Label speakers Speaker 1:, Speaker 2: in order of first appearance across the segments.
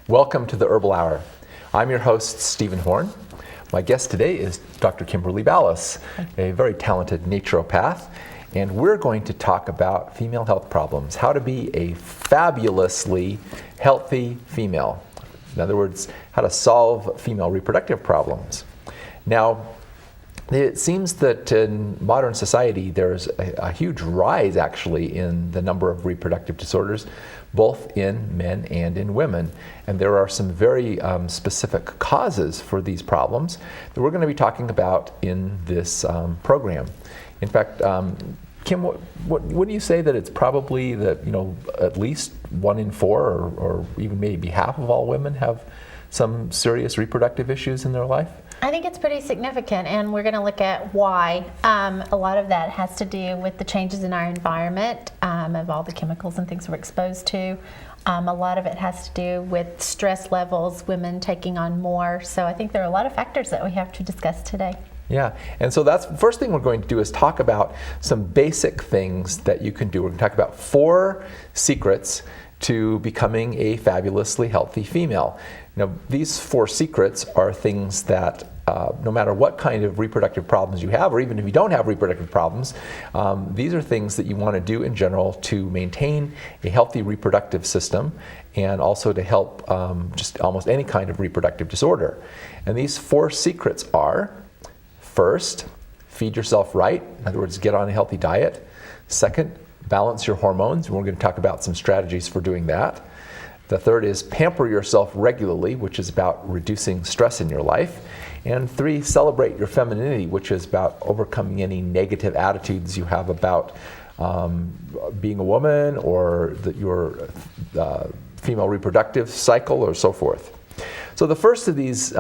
Speaker 1: Welcome to the Herbal Hour. I'm your host, Stephen Horne. My guest today is Dr. Kimberly Balas, a very talented naturopath, and we're going to talk about female health problems, how to be a fabulously healthy female. In other words, how to solve female reproductive problems. Now, it seems that in modern society there's a huge rise actually in the number of reproductive disorders, both in men and in women. And there are some very specific causes for these problems that we're going to be talking about in this program. In fact, Kim, wouldn't you say that it's probably that, at least 1 in 4 or even maybe half of all women have some serious reproductive issues in their life?
Speaker 2: I think it's pretty significant, and we're going to look at why. A lot of that has to do with the changes in our environment, of all the chemicals and things we're exposed to. A lot of it has to do with stress levels, women taking on more. So I think there are a lot of factors that we have to discuss today.
Speaker 1: Yeah, and so that's the first thing we're going to do is talk about some basic things that you can do. We're going to talk about 4 secrets to becoming a fabulously healthy female. Now, these 4 secrets are things that no matter what kind of reproductive problems you have, or even if you don't have reproductive problems, these are things that you want to do in general to maintain a healthy reproductive system and also to help just almost any kind of reproductive disorder. And these 4 secrets are: first, feed yourself right. In other words, get on a healthy diet. Second, balance your hormones. And we're going to talk about some strategies for doing that. The third is pamper yourself regularly, which is about reducing stress in your life. And 3, celebrate your femininity, which is about overcoming any negative attitudes you have about being a woman or your female reproductive cycle or so forth. So the first of these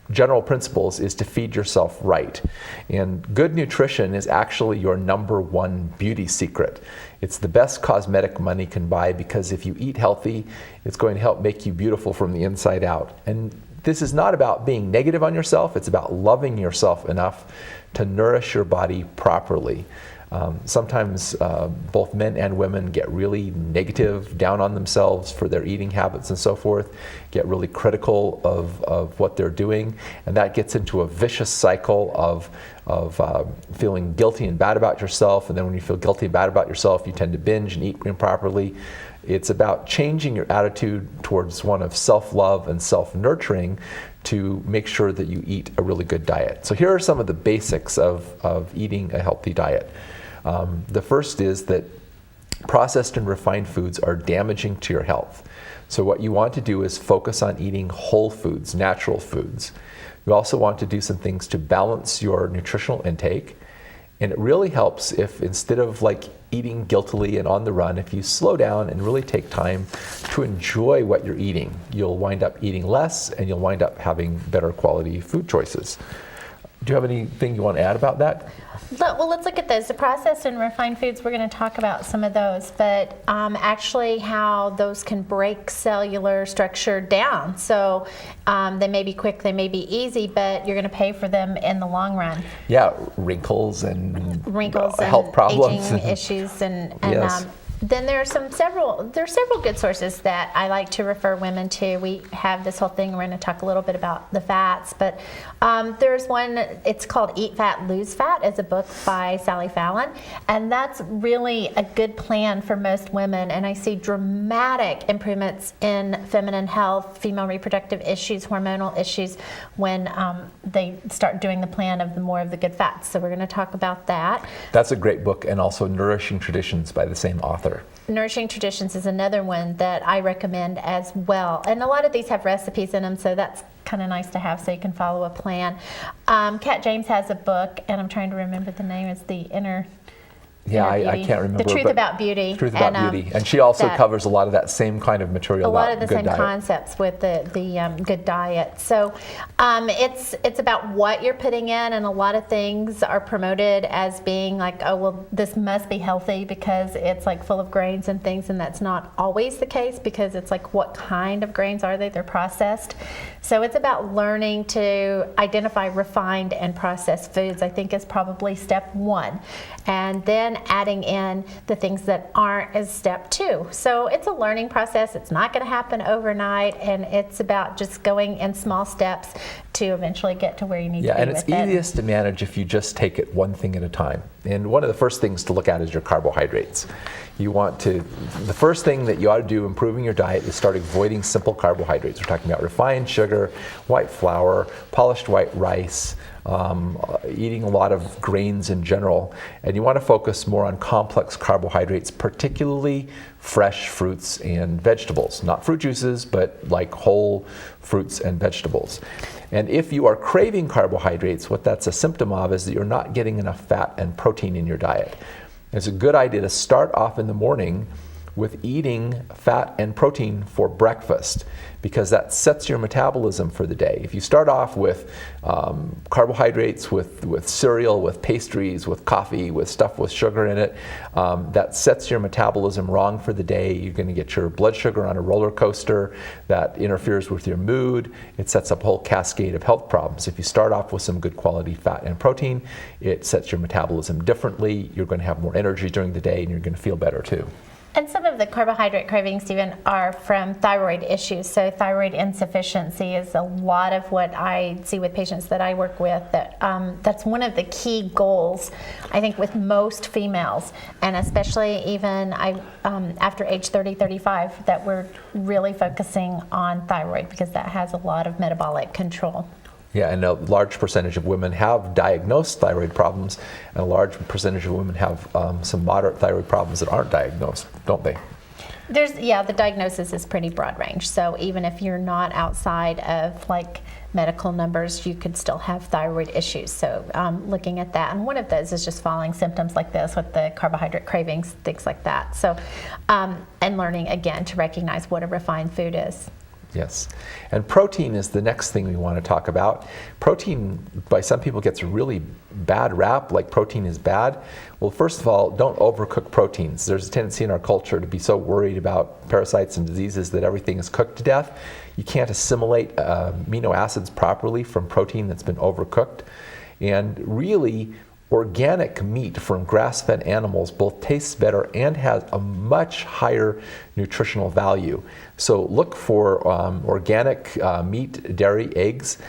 Speaker 1: general principles is to feed yourself right. And good nutrition is actually your #1 beauty secret. It's the best cosmetic money can buy, because if you eat healthy, it's going to help make you beautiful from the inside out. And this is not about being negative on yourself, it's about loving yourself enough to nourish your body properly. Sometimes both men and women get really negative, down on themselves for their eating habits and so forth, get really critical of what they're doing, and that gets into a vicious cycle of feeling guilty and bad about yourself, and then when you feel guilty and bad about yourself, you tend to binge and eat improperly. It's about changing your attitude towards one of self-love and self-nurturing to make sure that you eat a really good diet. So here are some of the basics of eating a healthy diet. The first is that processed and refined foods are damaging to your health. So what you want to do is focus on eating whole foods, natural foods. You also want to do some things to balance your nutritional intake. And it really helps if, instead of eating guiltily and on the run, if you slow down and really take time to enjoy what you're eating, you'll wind up eating less and you'll wind up having better quality food choices. Do you have anything you want to add about that?
Speaker 2: Well, let's look at those. The processed and refined foods, we're going to talk about some of those, but actually how those can break cellular structure down. So they may be quick, they may be easy, but you're going to pay for them in the long run.
Speaker 1: Yeah, wrinkles and health problems,
Speaker 2: aging issues, and
Speaker 1: yes.
Speaker 2: Then there are several good sources that I like to refer women to. We have this whole thing, we're going to talk a little bit about the fats, but there's one, it's called Eat Fat, Lose Fat. It's a book by Sally Fallon, and that's really a good plan for most women, and I see dramatic improvements in feminine health, female reproductive issues, hormonal issues when they start doing the plan of more of the good fats. So we're going to talk about that.
Speaker 1: That's a great book, and also Nourishing Traditions by the same author.
Speaker 2: Nourishing Traditions is another one that I recommend as well. And a lot of these have recipes in them, so that's kind of nice to have so you can follow a plan. Kat James has a book, and I'm trying to remember the name. It's The Inner
Speaker 1: Yeah, I can't remember.
Speaker 2: The Truth About Beauty.
Speaker 1: Truth About Beauty. And she also covers a lot of that same kind of material about good diet. A lot of the same
Speaker 2: concepts with the good diet. So it's about what you're putting in, and a lot of things are promoted as being like, oh, well, this must be healthy because it's like full of grains and things, and that's not always the case, because it's like, what kind of grains are they? They're processed. So it's about learning to identify refined and processed foods, I think, is probably step one. And then then adding in the things that aren't as step 2. So it's a learning process. It's not going to happen overnight, and it's about just going in small steps to eventually get to where you need to be.
Speaker 1: Yeah, and it's
Speaker 2: with it.
Speaker 1: easiest to manage if you just take it one thing at a time. And one of the first things to look at is your carbohydrates. The first thing that you ought to do improving your diet is start avoiding simple carbohydrates. We're talking about refined sugar, white flour, polished white rice, eating a lot of grains in general. And you want to focus more on complex carbohydrates, particularly fresh fruits and vegetables. Not fruit juices, but like whole fruits and vegetables. And if you are craving carbohydrates, what that's a symptom of is that you're not getting enough fat and protein in your diet. It's a good idea to start off in the morning with eating fat and protein for breakfast, because that sets your metabolism for the day. If you start off with carbohydrates, with cereal, with pastries, with coffee, with stuff with sugar in it, that sets your metabolism wrong for the day. You're going to get your blood sugar on a roller coaster. That interferes with your mood. It sets up a whole cascade of health problems. If you start off with some good quality fat and protein, it sets your metabolism differently. You're going to have more energy during the day, and you're going to feel better too.
Speaker 2: And some of the carbohydrate cravings, Stephen, are from thyroid issues. So thyroid insufficiency is a lot of what I see with patients that I work with. That's one of the key goals, I think, with most females, and especially even after age 30, 35, that we're really focusing on thyroid, because that has a lot of metabolic control.
Speaker 1: Yeah, and a large percentage of women have diagnosed thyroid problems, and a large percentage of women have some moderate thyroid problems that aren't diagnosed, don't they?
Speaker 2: The diagnosis is pretty broad range. So even if you're not outside of like medical numbers, you could still have thyroid issues. So looking at that, and one of those is just following symptoms like this with the carbohydrate cravings, things like that. So, and learning again to recognize what a refined food is.
Speaker 1: Yes. And protein is the next thing we want to talk about. Protein, by some people, gets a really bad rap, like protein is bad. Well, first of all, don't overcook proteins. There's a tendency in our culture to be so worried about parasites and diseases that everything is cooked to death. You can't assimilate amino acids properly from protein that's been overcooked. And really, organic meat from grass-fed animals both tastes better and has a much higher nutritional value. So look for organic meat, dairy, eggs,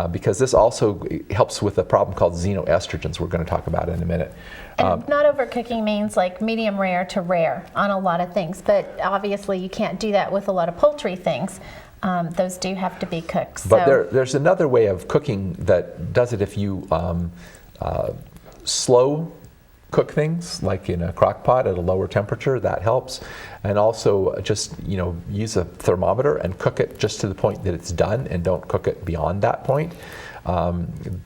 Speaker 1: because this also helps with a problem called xenoestrogens we're going to talk about in a minute.
Speaker 2: And not overcooking means like medium rare to rare on a lot of things, but obviously you can't do that with a lot of poultry things. Those do have to be cooked.
Speaker 1: But there's another way of cooking that does it if you slow cook things, like in a crock pot at a lower temperature. That helps. And also just use a thermometer and cook it just to the point that it's done, and don't cook it beyond that point.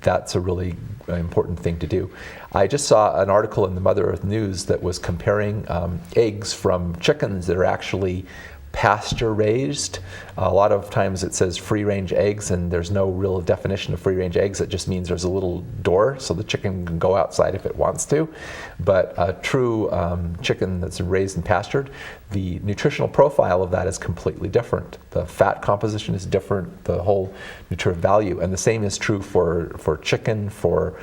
Speaker 1: That's a really important thing to do. I just saw an article in the Mother Earth News that was comparing eggs from chickens that are actually pasture raised. A lot of times it says free range eggs, and there's no real definition of free range eggs. It just means there's a little door so the chicken can go outside if it wants to. But a true chicken that's raised and pastured, the nutritional profile of that is completely different. The fat composition is different, the whole nutritive value. And the same is true for chicken, for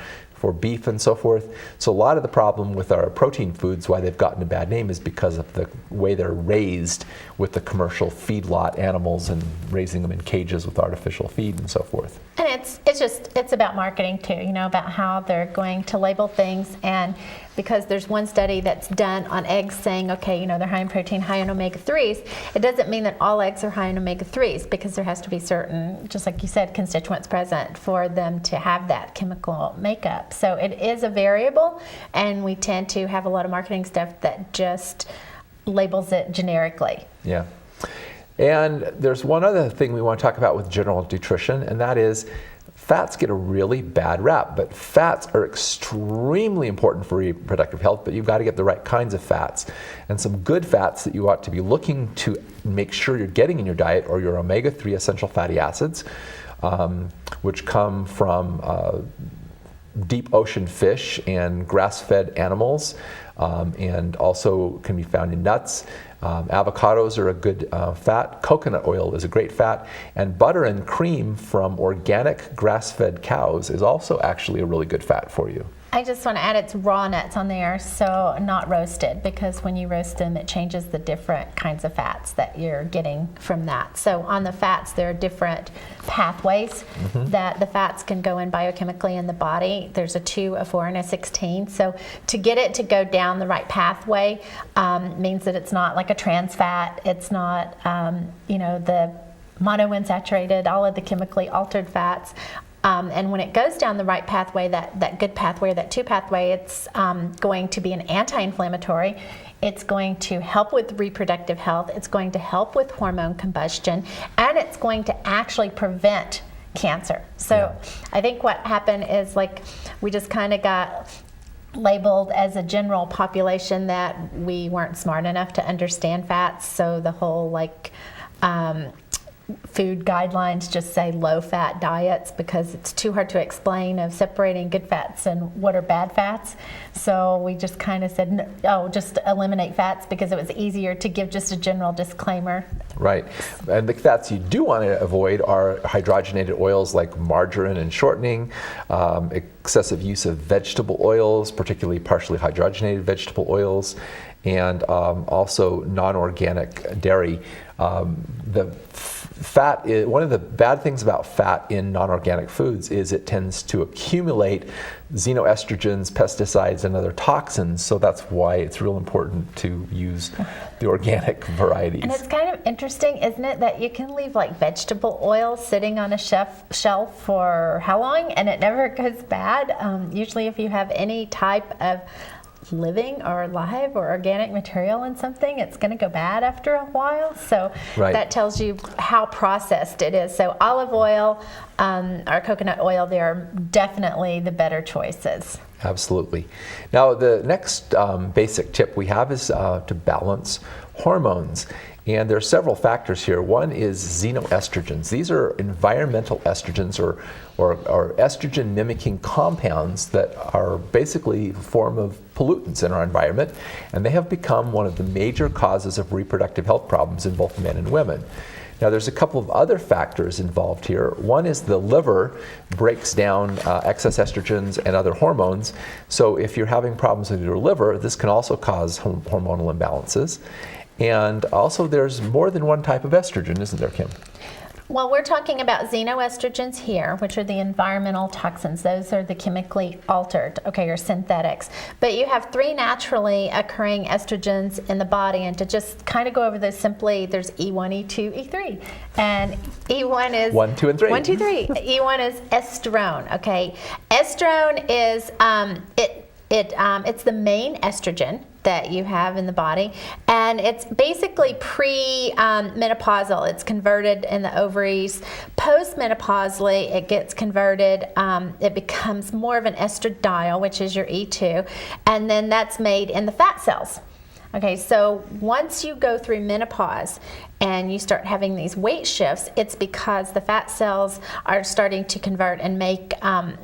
Speaker 1: beef and so forth. So a lot of the problem with our protein foods, why they've gotten a bad name, is because of the way they're raised with the commercial feedlot animals and raising them in cages with artificial feed and so forth.
Speaker 2: And it's about marketing too, about how they're going to label things. And because there's one study that's done on eggs saying, okay, they're high in protein, high in omega-3s, it doesn't mean that all eggs are high in omega-3s, because there has to be certain, just like you said, constituents present for them to have that chemical makeup. So it is a variable, and we tend to have a lot of marketing stuff that just labels it generically.
Speaker 1: Yeah. And there's one other thing we want to talk about with general nutrition, and that is fats get a really bad rap, but fats are extremely important for reproductive health, but you've got to get the right kinds of fats. And some good fats that you ought to be looking to make sure you're getting in your diet are your omega-3 essential fatty acids, which come from deep ocean fish and grass-fed animals, and also can be found in nuts. Avocados are a good fat. Coconut oil is a great fat. And butter and cream from organic grass-fed cows is also actually a really good fat for you.
Speaker 2: I just want to add it's raw nuts on there, so not roasted, because when you roast them, it changes the different kinds of fats that you're getting from that. So on the fats, there are different pathways that the fats can go in biochemically in the body. There's a 2, a 4, and a 16. So to get it to go down the right pathway means that it's not like a trans fat. It's not, the monounsaturated, all of the chemically altered fats. And when it goes down the right pathway, that good pathway, or that 2 pathway, it's going to be an anti-inflammatory. It's going to help with reproductive health. It's going to help with hormone combustion, and it's going to actually prevent cancer. So I think what happened is, like, we just kind of got labeled as a general population that we weren't smart enough to understand fats. So the whole food guidelines just say low-fat diets, because it's too hard to explain of separating good fats and what are bad fats. So we just kind of said, just eliminate fats, because it was easier to give just a general disclaimer.
Speaker 1: Right. And the fats you do want to avoid are hydrogenated oils like margarine and shortening, excessive use of vegetable oils, particularly partially hydrogenated vegetable oils, and also non-organic dairy. The fat one of the bad things about fat in non-organic foods is it tends to accumulate xenoestrogens, pesticides, and other toxins. So that's why it's real important to use the organic varieties.
Speaker 2: And it's kind of interesting, isn't it, that you can leave like vegetable oil sitting on a shelf for how long, and it never goes bad. Usually, if you have any type of living or live or organic material in something, it's going to go bad after a while. So that tells you how processed it is. So olive oil or coconut oil, they are definitely the better choices.
Speaker 1: Absolutely. Now, the next basic tip we have is to balance hormones. And there are several factors here. One is xenoestrogens. These are environmental estrogens or estrogen mimicking compounds that are basically a form of pollutants in our environment, and they have become one of the major causes of reproductive health problems in both men and women. Now, there's a couple of other factors involved here. One is the liver breaks down excess estrogens and other hormones. So if you're having problems with your liver, this can also cause hormonal imbalances. And also, there's more than one type of estrogen, isn't there, Kim?
Speaker 2: Well, we're talking about xenoestrogens here, which are the environmental toxins. Those are the chemically altered, or synthetics. But you have 3 naturally occurring estrogens in the body. And to just kind of go over those simply, there's E1, E2, E3. And E1 is
Speaker 1: 1, 2, and 3.
Speaker 2: 1, 2, 3. E1 is estrone. Okay, estrone is it's the main estrogen that you have in the body, and it's basically pre-menopausal. It's converted in the ovaries. Post-menopausally, it gets converted. It becomes more of an estradiol, which is your E2, and then that's made in the fat cells. Okay, so once you go through menopause and you start having these weight shifts, it's because the fat cells are starting to convert and make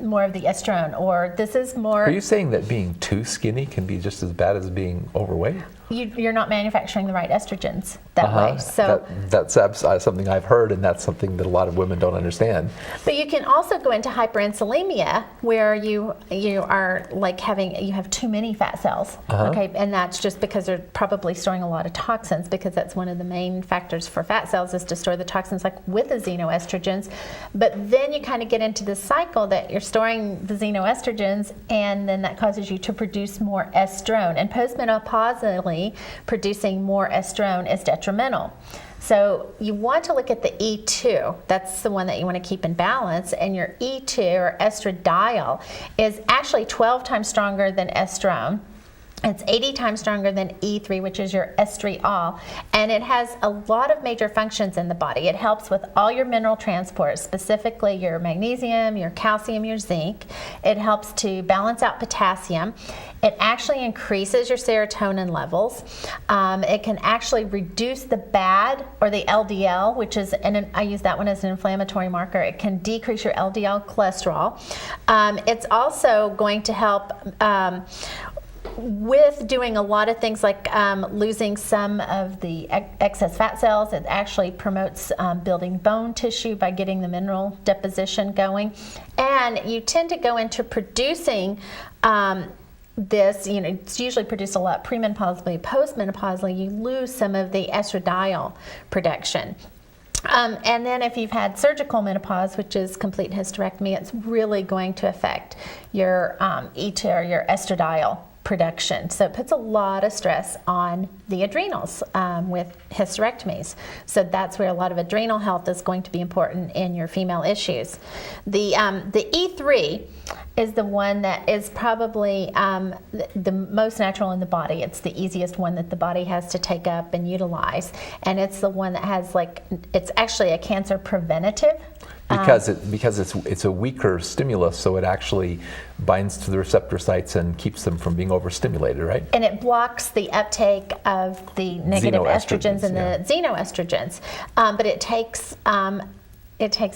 Speaker 2: more of the estrone, or this is more...
Speaker 1: Are you saying that being too skinny can be just as bad as being overweight?
Speaker 2: You're not manufacturing the right estrogens that way. So
Speaker 1: that's something I've heard, and that's something that a lot of women don't understand.
Speaker 2: But you can also go into hyperinsulinemia, where you are like you have too many fat cells. Okay, and that's just because they're probably storing a lot of toxins, because that's one of the main factors for fat cells, is to store the toxins, like with the xenoestrogens. But then you kind of get into this cycle that you're storing the xenoestrogens, and then that causes you to produce more estrone. And postmenopausally, producing more estrone is detrimental. So you want to look at the E2. That's the one that you want to keep in balance. And your E2, or estradiol, is actually 12 times stronger than estrone. It's 80 times stronger than E3, which is your estriol, and it has a lot of major functions in the body. It helps with all your mineral transport, specifically your magnesium, your calcium, your zinc. It helps to balance out potassium. It actually increases your serotonin levels. It can actually reduce the bad, or the LDL, which is, and I use that one as an inflammatory marker. It can decrease your LDL cholesterol. It's also going to help with doing a lot of things like losing some of the excess fat cells, it actually promotes building bone tissue by getting the mineral deposition going. And you tend to go into producing this, it's usually produced a lot premenopausally, postmenopausally, you lose some of the estradiol production. And then if you've had surgical menopause, which is complete hysterectomy, it's really going to affect your your estradiol production. So it puts a lot of stress on the adrenals with hysterectomies. So that's where a lot of adrenal health is going to be important in your female issues. The E3 is the one that is probably the most natural in the body. It's the easiest one that the body has to take up and utilize. And it's the one that has it's actually a cancer preventative.
Speaker 1: Because it's a weaker stimulus, so it actually binds to the receptor sites and keeps them from being overstimulated, right?
Speaker 2: And it blocks the uptake of the negative estrogens and the xenoestrogens. But it takes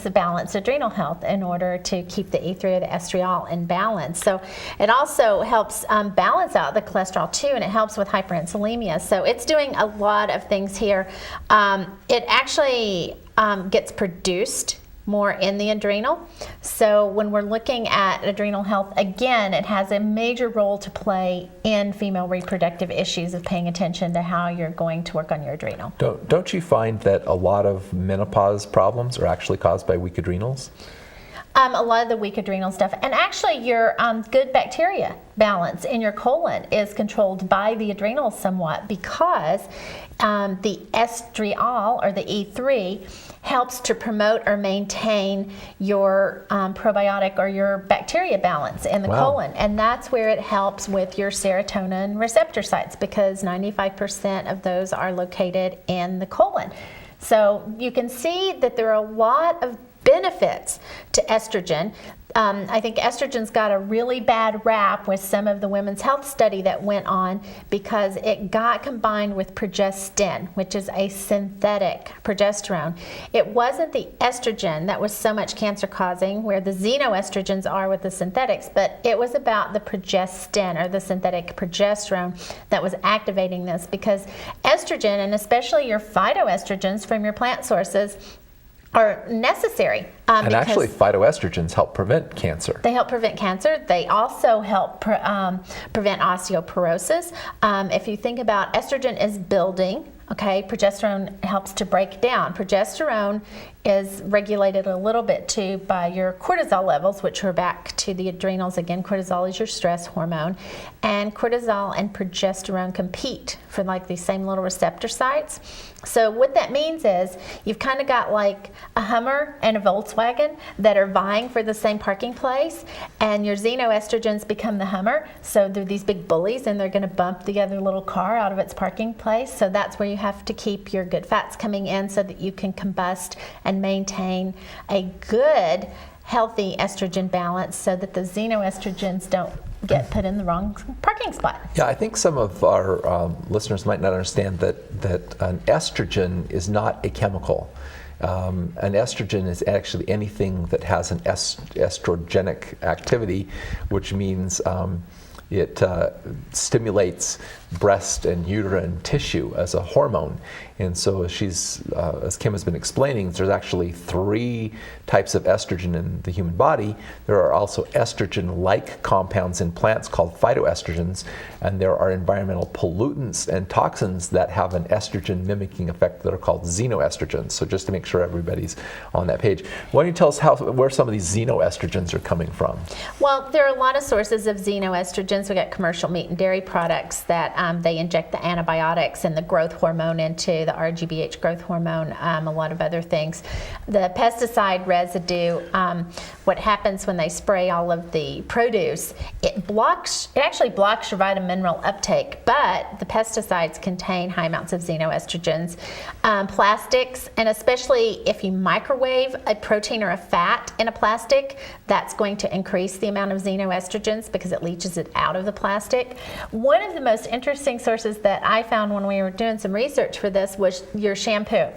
Speaker 2: the balanced adrenal health in order to keep the E3 or the estriol in balance. So it also helps balance out the cholesterol too, and it helps with hyperinsulinemia. So it's doing a lot of things here. It actually gets produced more in the adrenal. So when we're looking at adrenal health, again, it has a major role to play in female reproductive issues of paying attention to how you're going to work on your adrenal.
Speaker 1: Don't you find that a lot of menopause problems are actually caused by weak adrenals?
Speaker 2: A lot of the weak adrenal stuff, and actually your good bacteria balance in your colon is controlled by the adrenals somewhat, because the estriol or the E3 helps to promote or maintain your probiotic or your bacteria balance in the colon, and that's where it helps with your serotonin receptor sites, because 95% of those are located in the colon. So you can see that there are a lot of benefits to estrogen. I think estrogen's got a really bad rap with some of the women's health study that went on, because it got combined with progestin, which is a synthetic progesterone. It wasn't the estrogen that was so much cancer causing, where the xenoestrogens are with the synthetics, but it was about the progestin or the synthetic progesterone that was activating this, because estrogen, and especially your phytoestrogens from your plant sources, are necessary.
Speaker 1: And actually, phytoestrogens help prevent cancer.
Speaker 2: They help prevent cancer. They also help prevent osteoporosis. If you think about estrogen is building, okay, progesterone helps to break down. Progesterone is regulated a little bit too by your cortisol levels, which are back to the adrenals. Again, cortisol is your stress hormone. And cortisol and progesterone compete for these same little receptor sites. So what that means is you've kind of got like a Hummer and a Volkswagen that are vying for the same parking place, and your xenoestrogens become the Hummer. So they're these big bullies, and they're going to bump the other little car out of its parking place. So that's where you have to keep your good fats coming in so that you can combust and maintain a good, healthy estrogen balance, so that the xenoestrogens don't get put in the wrong parking spot.
Speaker 1: Yeah, I think some of our listeners might not understand that an estrogen is not a chemical. An estrogen is actually anything that has an estrogenic activity, which means it stimulates breast and uterine tissue as a hormone. And so as Kim has been explaining, there's actually 3 types of estrogen in the human body. There are also estrogen-like compounds in plants called phytoestrogens, and there are environmental pollutants and toxins that have an estrogen-mimicking effect that are called xenoestrogens. So just to make sure everybody's on that page, why don't you tell us where some of these xenoestrogens are coming from?
Speaker 2: Well, there are a lot of sources of xenoestrogens. We got commercial meat and dairy products that they inject the antibiotics and the growth hormone into, the RGBH growth hormone, a lot of other things. The pesticide residue, what happens when they spray all of the produce, it actually blocks your vitamin mineral uptake, but the pesticides contain high amounts of xenoestrogens. Plastics, and especially if you microwave a protein or a fat in a plastic, that's going to increase the amount of xenoestrogens because it leaches it out of the plastic. One of the most interesting sources that I found when we were doing some research for this was your shampoo.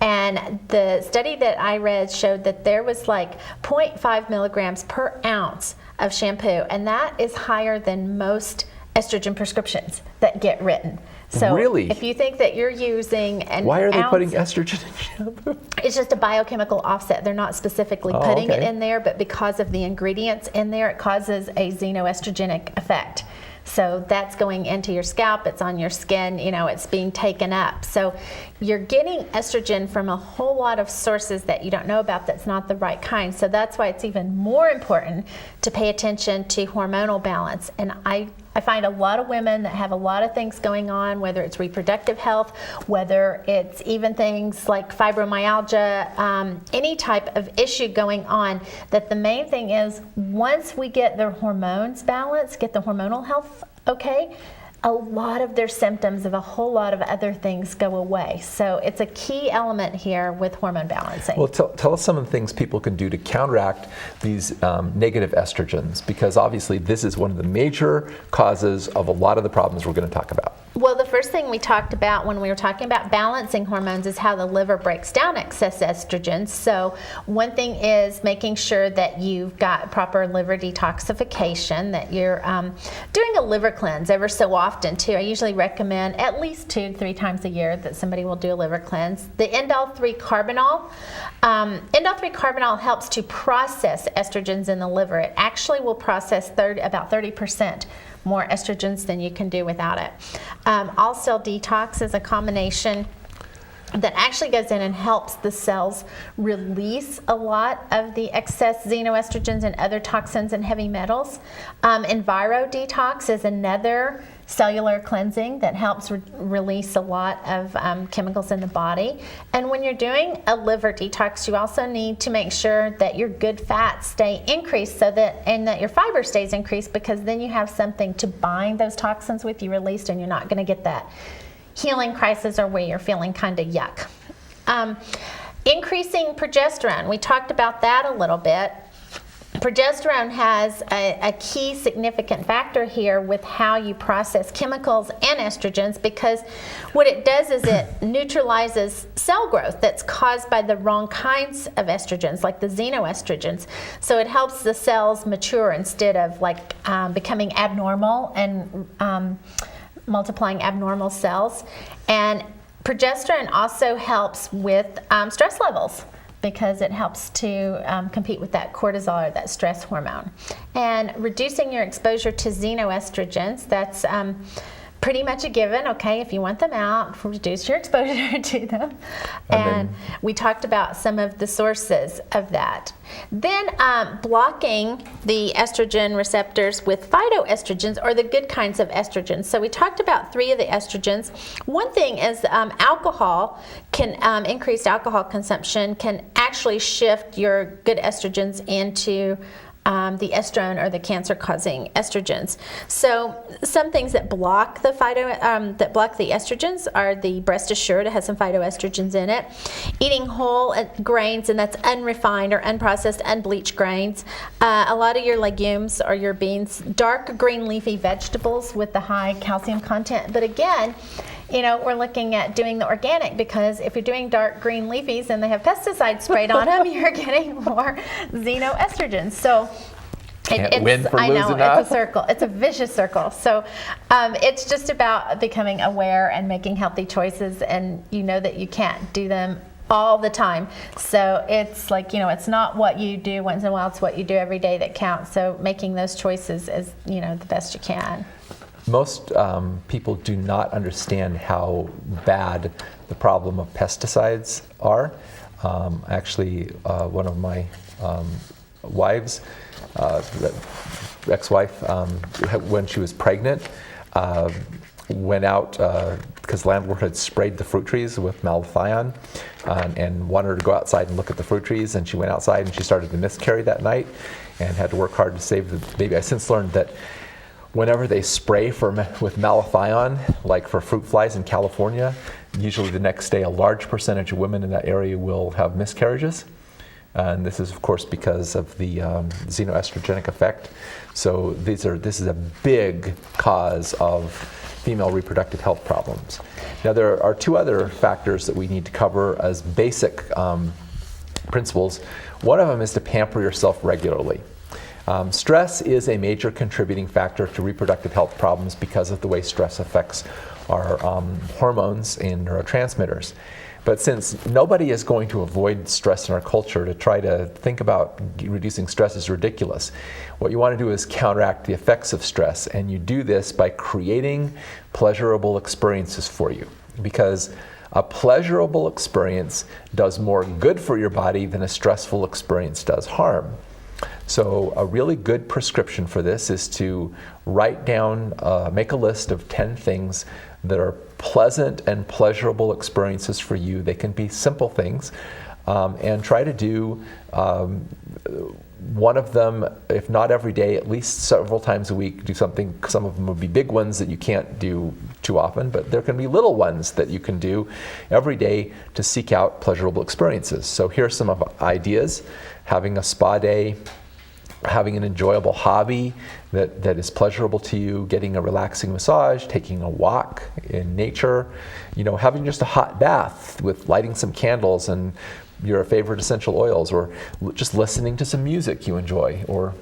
Speaker 2: And the study that I read showed that there was like 0.5 milligrams per ounce of shampoo, and that is higher than most estrogen prescriptions that get written. So
Speaker 1: Really?
Speaker 2: if you think that you're using an
Speaker 1: Why are they
Speaker 2: ounce,
Speaker 1: putting estrogen in shampoo?
Speaker 2: it's just a biochemical offset. They're not specifically putting it
Speaker 1: okay.
Speaker 2: in there, but because of the ingredients in there, it causes a xenoestrogenic effect. So that's going into your scalp, it's on your skin, it's being taken up. So you're getting estrogen from a whole lot of sources that you don't know about that's not the right kind. So that's why it's even more important to pay attention to hormonal balance. And I find a lot of women that have a lot of things going on, whether it's reproductive health, whether it's even things like fibromyalgia, any type of issue going on, that the main thing is once we get their hormones balanced, get the hormonal health okay, a lot of their symptoms of a whole lot of other things go away. So it's a key element here with hormone balancing.
Speaker 1: Well, tell us some of the things people can do to counteract these negative estrogens, because obviously this is one of the major causes of a lot of the problems we're going to talk about.
Speaker 2: Well, the first thing we talked about when we were talking about balancing hormones is how the liver breaks down excess estrogen. So one thing is making sure that you've got proper liver detoxification, that you're doing a liver cleanse ever so often too. I usually recommend at least 2 to 3 times a year that somebody will do a liver cleanse. The indole-3 carbinol. Indole-3 carbinol helps to process estrogens in the liver. It actually will process about 30% more estrogens than you can do without it. All cell detox is a combination that actually goes in and helps the cells release a lot of the excess xenoestrogens and other toxins and heavy metals. Enviro detox is another cellular cleansing that helps release a lot of chemicals in the body. And when you're doing a liver detox, you also need to make sure that your good fats stay increased and that your fiber stays increased, because then you have something to bind those toxins with you released, and you're not going to get that healing crisis or where you're feeling kind of yuck. Increasing progesterone, we talked about that a little bit. Progesterone has a key significant factor here with how you process chemicals and estrogens, because what it does is it neutralizes cell growth that's caused by the wrong kinds of estrogens, like the xenoestrogens. So it helps the cells mature instead of becoming abnormal and multiplying abnormal cells. And progesterone also helps with stress levels, because it helps to compete with that cortisol or that stress hormone. And reducing your exposure to xenoestrogens, that's pretty much a given, okay? If you want them out, reduce your exposure to them. And we talked about some of the sources of that. Then blocking the estrogen receptors with phytoestrogens, or the good kinds of estrogens. So we talked about 3 of the estrogens. One thing is alcohol increased alcohol consumption can actually shift your good estrogens into the estrone, or the cancer-causing estrogens. So some things that block the estrogens are the Breast Assured. It has some phytoestrogens in it. Eating whole grains, and that's unrefined or unprocessed, unbleached grains. A lot of your legumes or your beans, dark green leafy vegetables with the high calcium content. But again, we're looking at doing the organic, because if you're doing dark green leafies and they have pesticides sprayed on them, you're getting more xenoestrogens. So
Speaker 1: Can't win for
Speaker 2: I know,
Speaker 1: losing that.
Speaker 2: it's a circle. It's a vicious circle. So it's just about becoming aware and making healthy choices, and you know that you can't do them all the time. So it's it's not what you do once in a while, it's what you do every day that counts. So making those choices is, the best you can.
Speaker 1: Most people do not understand how bad the problem of pesticides are. Actually, one of my wives, ex-wife, when she was pregnant, went out because the landlord had sprayed the fruit trees with malathion and wanted her to go outside and look at the fruit trees, and she went outside and she started to miscarry that night and had to work hard to save the baby. I since learned that whenever they spray with malathion, like for fruit flies in California, usually the next day a large percentage of women in that area will have miscarriages. And this is, of course, because of the xenoestrogenic effect. So this is a big cause of female reproductive health problems. Now, there are 2 other factors that we need to cover as basic principles. One of them is to pamper yourself regularly. Stress is a major contributing factor to reproductive health problems because of the way stress affects our hormones and neurotransmitters. But since nobody is going to avoid stress in our culture, to try to think about reducing stress is ridiculous. What you want to do is counteract the effects of stress, and you do this by creating pleasurable experiences for you. Because a pleasurable experience does more good for your body than a stressful experience does harm. So a really good prescription for this is to write down, make a list of 10 things that are pleasant and pleasurable experiences for you. They can be simple things, and try to do one of them, if not every day, at least several times a week. Do something. Some of them would be big ones that you can't do too often, but there can be little ones that you can do every day to seek out pleasurable experiences. So here's some of ideas: having a spa day, having an enjoyable hobby that is pleasurable to you, getting a relaxing massage, taking a walk in nature, having just a hot bath with lighting some candles and your favorite essential oils, or just listening to some music you enjoy, or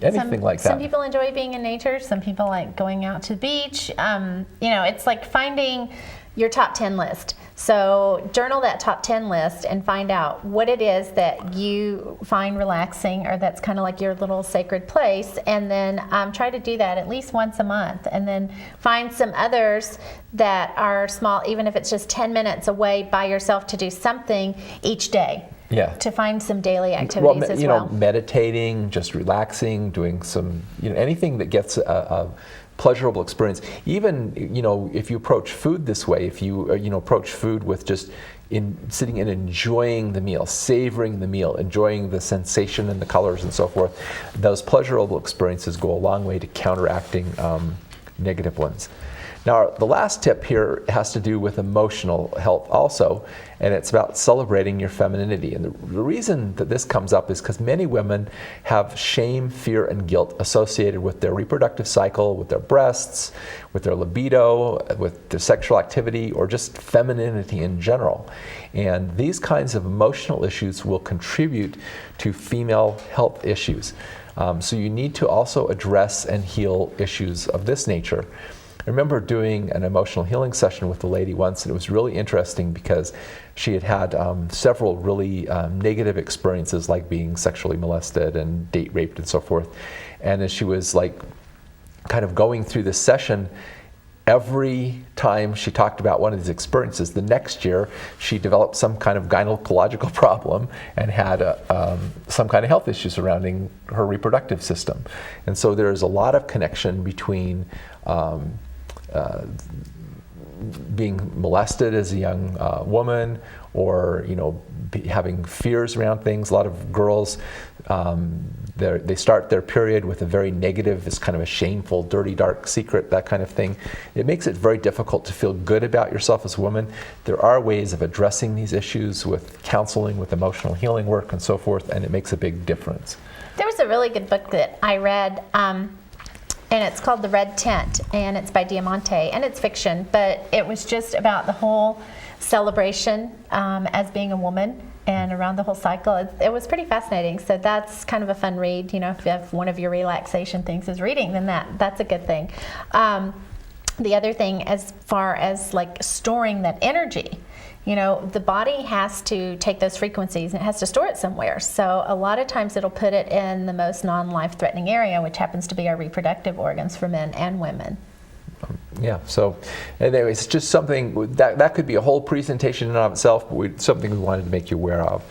Speaker 1: anything like that.
Speaker 2: Some people enjoy being in nature. Some people like going out to the beach. It's like finding your top 10 list. So journal that top 10 list and find out what it is that you find relaxing, or that's kind of like your little sacred place, and then try to do that at least once a month, and then find some others that are small, even if it's just 10 minutes away by yourself, to do something each day.
Speaker 1: Yeah.
Speaker 2: To find some daily activities as well.
Speaker 1: Meditating, just relaxing, doing some, anything that gets a pleasurable experience. Even, if you approach food this way, if you, approach food with just sitting and enjoying the meal, savoring the meal, enjoying the sensation and the colors and so forth, those pleasurable experiences go a long way to counteracting negative ones. Now, the last tip here has to do with emotional health also, and it's about celebrating your femininity. And the reason that this comes up is because many women have shame, fear, and guilt associated with their reproductive cycle, with their breasts, with their libido, with their sexual activity, or just femininity in general. And these kinds of emotional issues will contribute to female health issues. So you need to also address and heal issues of this nature. I remember doing an emotional healing session with a lady once, and it was really interesting because she had several really negative experiences, like being sexually molested and date raped and so forth. And as she was kind of going through this session, every time she talked about one of these experiences, the next year she developed some kind of gynecological problem and had some kind of health issue surrounding her reproductive system. And so there's a lot of connection between being molested as a young woman, or having fears around things. A lot of girls, they start their period with a very negative, this kind of a shameful, dirty, dark secret, that kind of thing. It makes it very difficult to feel good about yourself as a woman. There are ways of addressing these issues with counseling, with emotional healing work, and so forth, and it makes a big difference.
Speaker 2: There was a really good book that I read, and it's called The Red Tent, and it's by Diamante, and it's fiction, but it was just about the whole celebration as being a woman and around the whole cycle. It was pretty fascinating. So that's kind of a fun read. If one of your relaxation things is reading, then that's a good thing. The other thing, as far as storing that energy, the body has to take those frequencies and it has to store it somewhere. So a lot of times it'll put it in the most non-life threatening area, which happens to be our reproductive organs for men and women.
Speaker 1: Yeah, so anyway, it's just something that could be a whole presentation in and of itself, but something we wanted to make you aware of.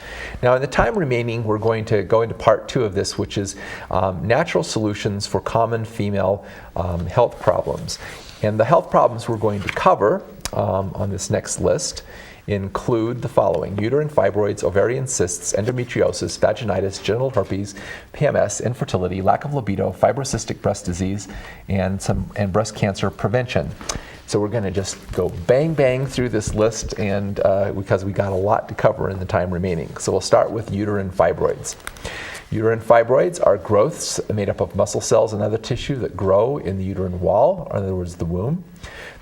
Speaker 1: Now, in the time remaining, we're going to go into part 2 of this, which is natural solutions for common female health problems. And the health problems we're going to cover on this next list include the following: uterine fibroids, ovarian cysts, endometriosis, vaginitis, genital herpes, PMS, infertility, lack of libido, fibrocystic breast disease, and breast cancer prevention. So we're going to just go bang bang through this list, and because we got a lot to cover in the time remaining. So we'll start with uterine fibroids. Uterine fibroids are growths made up of muscle cells and other tissue that grow in the uterine wall, or in other words, the womb.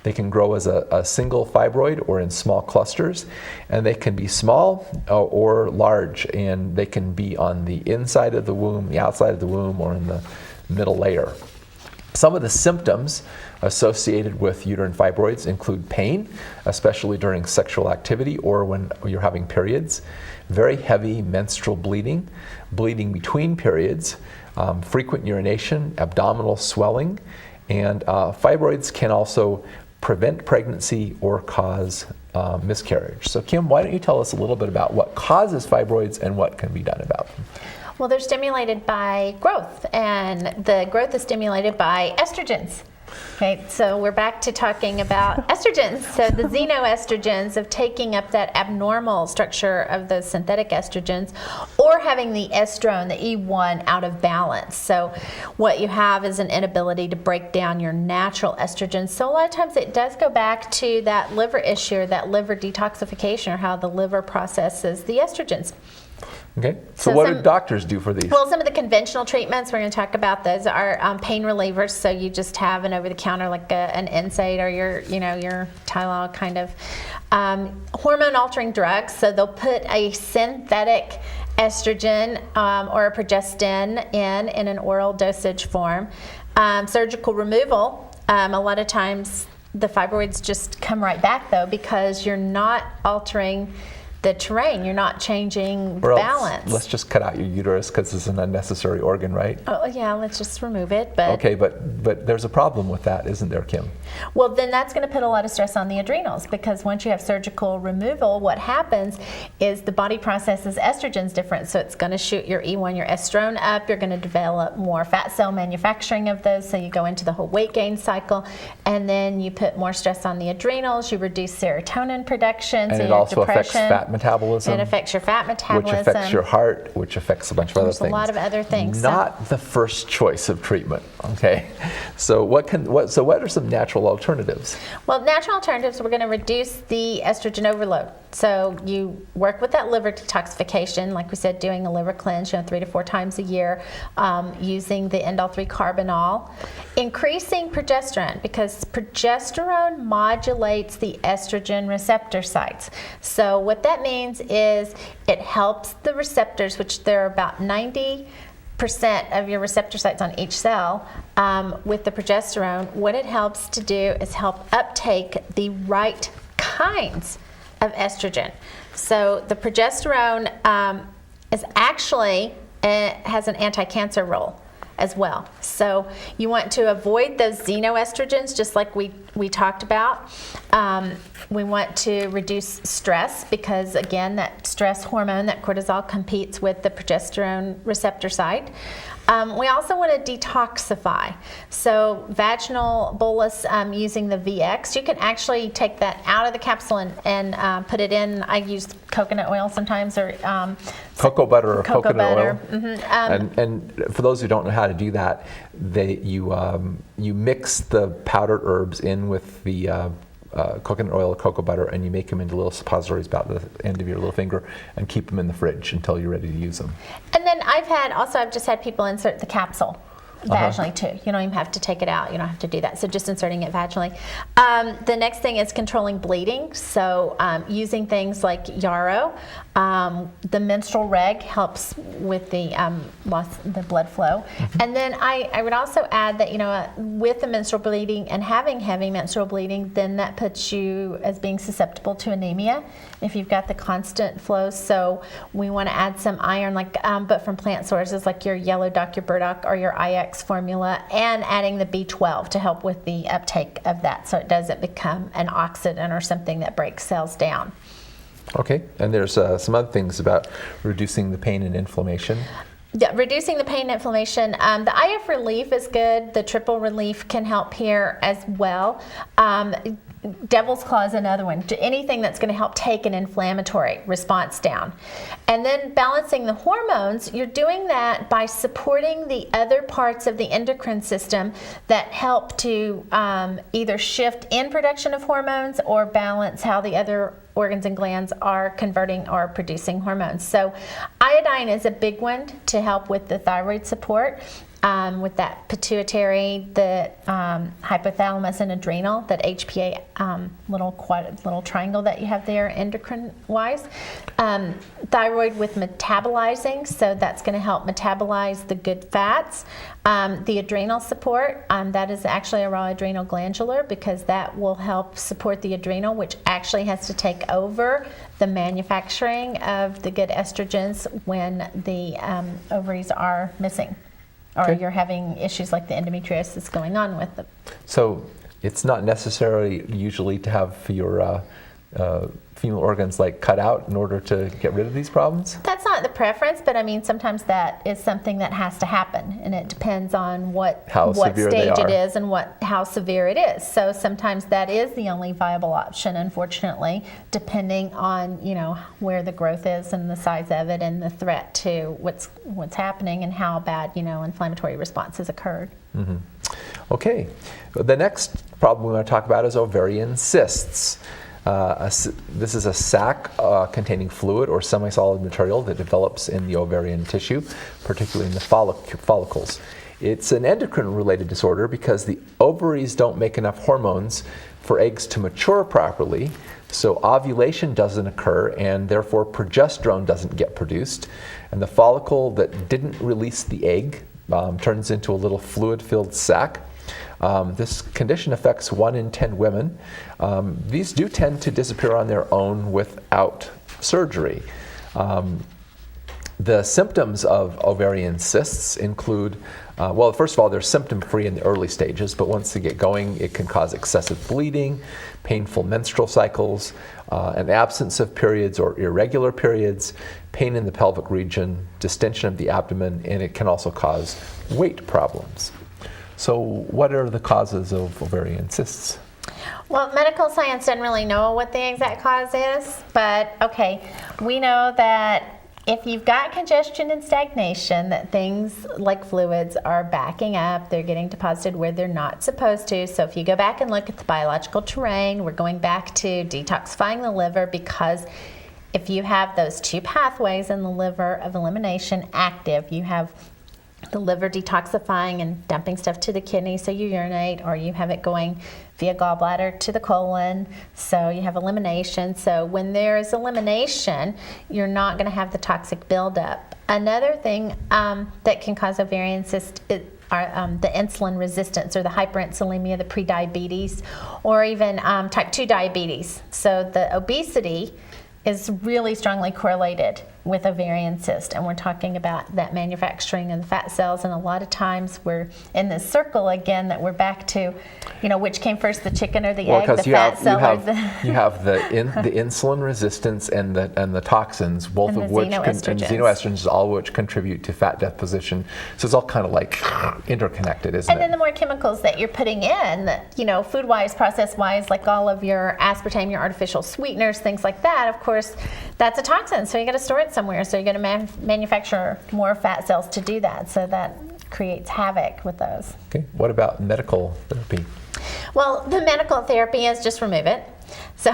Speaker 1: They can grow as a single fibroid or in small clusters, and they can be small or large, and they can be on the inside of the womb, the outside of the womb, or in the middle layer. Some of the symptoms associated with uterine fibroids include pain, especially during sexual activity or when you're having periods, very heavy menstrual bleeding, bleeding between periods, frequent urination, abdominal swelling, and fibroids can also prevent pregnancy or cause miscarriage. So Kim, why don't you tell us a little bit about what causes fibroids and what can be done about them?
Speaker 2: Well, they're stimulated by growth, and the growth is stimulated by estrogens. Okay, so we're back to talking about estrogens. So the xenoestrogens of taking up that abnormal structure of those synthetic estrogens, or having the estrone, the E1, out of balance. So what you have is an inability to break down your natural estrogens. So a lot of times it does go back to that liver issue, or that liver detoxification, or how the liver processes the estrogens.
Speaker 1: Okay, so what do doctors do for these?
Speaker 2: Well, some of the conventional treatments we're going to talk about, those are pain relievers. So you just have an over-the-counter, like an NSAID or your Tylenol kind of hormone-altering drugs. So they'll put a synthetic estrogen or a progestin in an oral dosage form. Surgical removal. A lot of times the fibroids just come right back, though, because you're not altering the terrain, you're not changing the balance.
Speaker 1: Let's just cut out your uterus because it's an unnecessary organ, right?
Speaker 2: Oh yeah, let's just remove it. But
Speaker 1: okay, but there's a problem with that, isn't there, Kim?
Speaker 2: Well, then that's going to put a lot of stress on the adrenals, because once you have surgical removal, what happens is the body processes estrogens different. So it's going to shoot your E1, your estrone up. You're going to develop more fat cell manufacturing of those. So you go into the whole weight gain cycle, and then you put more stress on the adrenals. You reduce serotonin production.
Speaker 1: And
Speaker 2: so
Speaker 1: it
Speaker 2: you have
Speaker 1: also affects
Speaker 2: depression.
Speaker 1: fat metabolism.
Speaker 2: It affects your fat metabolism.
Speaker 1: Which affects your heart, which affects a bunch of other things.
Speaker 2: There's a lot of other things.
Speaker 1: Not the first choice of treatment, okay? So what are some natural alternatives?
Speaker 2: Well, natural alternatives, we're going to reduce the estrogen overload. So you work with that liver detoxification, like we said, doing a liver cleanse 3 to 4 times a year, using the indole-3 carbinol, increasing progesterone, because progesterone modulates the estrogen receptor sites. So what that means is it helps the receptors, which there are about 90% of your receptor sites on each cell. With the progesterone, what it helps to do is help uptake the right kinds of estrogen. So the progesterone is actually has an anti-cancer role as well. So you want to avoid those xenoestrogens, just like we talked about. We want to reduce stress, because again, that stress hormone, that cortisol, competes with the progesterone receptor site. We also want to detoxify. So vaginal bolus, using the VX, you can actually take that out of the capsule and put it in. I use coconut oil sometimes, or
Speaker 1: cocoa butter or
Speaker 2: coconut
Speaker 1: oil.
Speaker 2: Mm-hmm.
Speaker 1: And for those who don't know how to do that, you mix the powdered herbs in with the coconut oil or cocoa butter, and you make them into little suppositories about the end of your little finger, and keep them in the fridge until you're ready to use them.
Speaker 2: And then I've just had people insert the capsule vaginally too. You don't even have to take it out. You don't have to do that. So just inserting it vaginally. The next thing is controlling bleeding. So using things like yarrow. The menstrual reg helps with the the blood flow. Mm-hmm. And then I would also add that with the menstrual bleeding and having heavy menstrual bleeding, then that puts you as being susceptible to anemia if you've got the constant flow. So we want to add some iron, but from plant sources like your yellow dock, your burdock, or your IX formula, and adding the B12 to help with the uptake of that, so it doesn't become an oxidant or something that breaks cells down.
Speaker 1: Okay, and there's some other things about reducing the pain and inflammation.
Speaker 2: Yeah, reducing the pain and inflammation. The IF relief is good. The triple relief can help here as well. Devil's Claw is another one. Anything that's going to help take an inflammatory response down. And then balancing the hormones, you're doing that by supporting the other parts of the endocrine system that help to either shift in production of hormones or balance how the other organs and glands are converting or producing hormones. So iodine is a big one to help with the thyroid support. With that pituitary, the hypothalamus and adrenal, that HPA little triangle that you have there endocrine-wise. Thyroid with metabolizing, so that's going to help metabolize the good fats. The adrenal support, that is actually a raw adrenal glandular, because that will help support the adrenal, which actually has to take over the manufacturing of the good estrogens when the ovaries are missing. Or you're having issues like the endometriosis going on with them.
Speaker 1: So it's not necessary usually to have your female organs like cut out in order to get rid of these problems?
Speaker 2: That's not the preference, but I mean sometimes that is something that has to happen, and it depends on what stage it is and how severe it is. So sometimes that is the only viable option, unfortunately, depending on where the growth is and the size of it and the threat to what's happening and how bad inflammatory response has occurred.
Speaker 1: Mm-hmm. Okay, the next problem we want to talk about is ovarian cysts. This is a sac containing fluid or semi-solid material that develops in the ovarian tissue, particularly in the follicles. It's an endocrine-related disorder because the ovaries don't make enough hormones for eggs to mature properly, so ovulation doesn't occur, and therefore progesterone doesn't get produced. And the follicle that didn't release the egg turns into a little fluid-filled sac. This condition affects 1 in 10 women. These do tend to disappear on their own without surgery. The symptoms of ovarian cysts include, first of all, they're symptom-free in the early stages, but once they get going, it can cause excessive bleeding, painful menstrual cycles, an absence of periods or irregular periods, pain in the pelvic region, distension of the abdomen, and it can also cause weight problems. So what are the causes of ovarian cysts?
Speaker 2: Well, medical science doesn't really know what the exact cause is, but we know that if you've got congestion and stagnation, that things like fluids are backing up, they're getting deposited where they're not supposed to. So if you go back and look at the biological terrain, we're going back to detoxifying the liver, because if you have those two pathways in the liver of elimination active, you have the liver detoxifying and dumping stuff to the kidney so you urinate, or you have it going via gallbladder to the colon, so you have elimination. So when there is elimination, you're not going to have the toxic buildup. Another thing that can cause ovarian cyst are the insulin resistance, or the hyperinsulinemia, the prediabetes, or even type 2 diabetes. So the obesity is really strongly correlated with ovarian cyst, and we're talking about that manufacturing of the fat cells, and a lot of times we're in this circle again that we're back to, which came first, the chicken or the egg, the fat cell or the...
Speaker 1: You have the insulin resistance and the toxins, both of which, and xenoestrogens, all of which contribute to fat deposition. So it's all kind of like interconnected, isn't it?
Speaker 2: And then the more chemicals that you're putting in, food-wise, process-wise, like all of your aspartame, your artificial sweeteners, things like that, of course, that's a toxin, so you got to store it somewhere. So you're going to manufacture more fat cells to do that. So that creates havoc with those.
Speaker 1: Okay. What about medical therapy?
Speaker 2: Well, the medical therapy is just remove it. So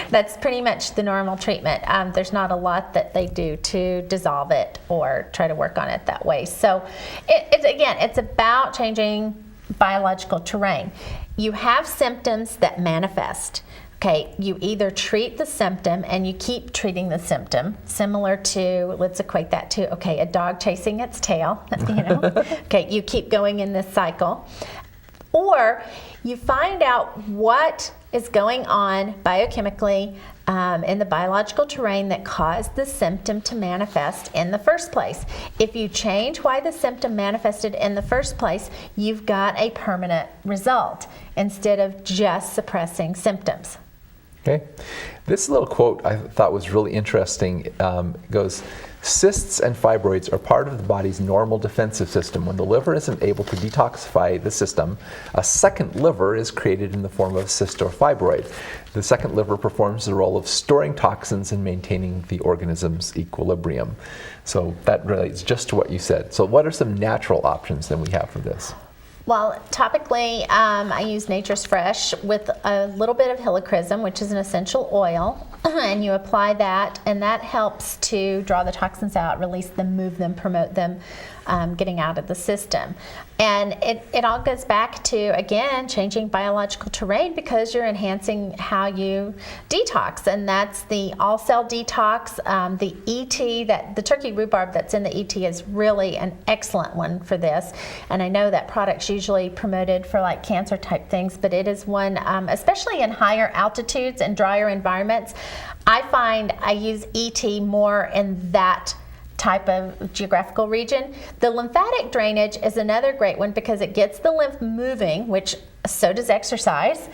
Speaker 2: that's pretty much the normal treatment. There's not a lot that they do to dissolve it or try to work on it that way. So it's about changing biological terrain. You have symptoms that manifest. You either treat the symptom and you keep treating the symptom, similar to, let's equate that to, a dog chasing its tail, you keep going in this cycle. Or you find out what is going on biochemically in the biological terrain that caused the symptom to manifest in the first place. If you change why the symptom manifested in the first place, you've got a permanent result instead of just suppressing symptoms.
Speaker 1: Okay. This little quote I thought was really interesting. It goes, cysts and fibroids are part of the body's normal defensive system. When the liver isn't able to detoxify the system, a second liver is created in the form of a cyst or fibroid. The second liver performs the role of storing toxins and maintaining the organism's equilibrium. So that relates just to what you said. So what are some natural options that we have for this?
Speaker 2: Well, topically, I use Nature's Fresh with a little bit of helichrysum, which is an essential oil, and you apply that, and that helps to draw the toxins out, release them, move them, promote them getting out of the system. And it all goes back to, again, changing biological terrain, because you're enhancing how you detox, and that's the all-cell detox. The ET, the turkey rhubarb that's in the ET is really an excellent one for this, and I know that product's usually promoted for like cancer type things, but it is one, especially in higher altitudes and drier environments. I find I use ET more in that type of geographical region. The lymphatic drainage is another great one because it gets the lymph moving, which so does exercise.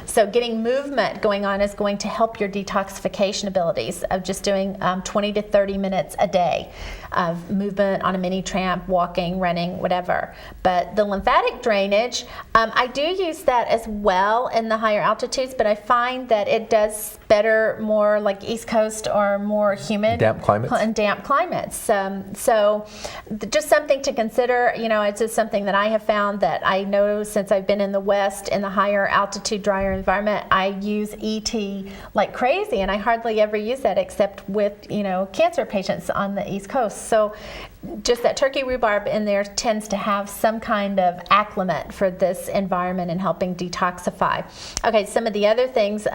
Speaker 2: So getting movement going on is going to help your detoxification abilities of just doing 20 to 30 minutes a day of movement on a mini tramp, walking, running, whatever. But the lymphatic drainage, I do use that as well in the higher altitudes, but I find that it does better more like East Coast or more humid,
Speaker 1: damp climates.
Speaker 2: And damp climates. So just something to consider. You know, it's just something that I have found that I know since I've been in the West in the higher altitude, drier environment, I use ET like crazy, and I hardly ever use that except with, you know, cancer patients on the East Coast. So just that turkey rhubarb in there tends to have some kind of acclimate for this environment and helping detoxify. Okay, some of the other things,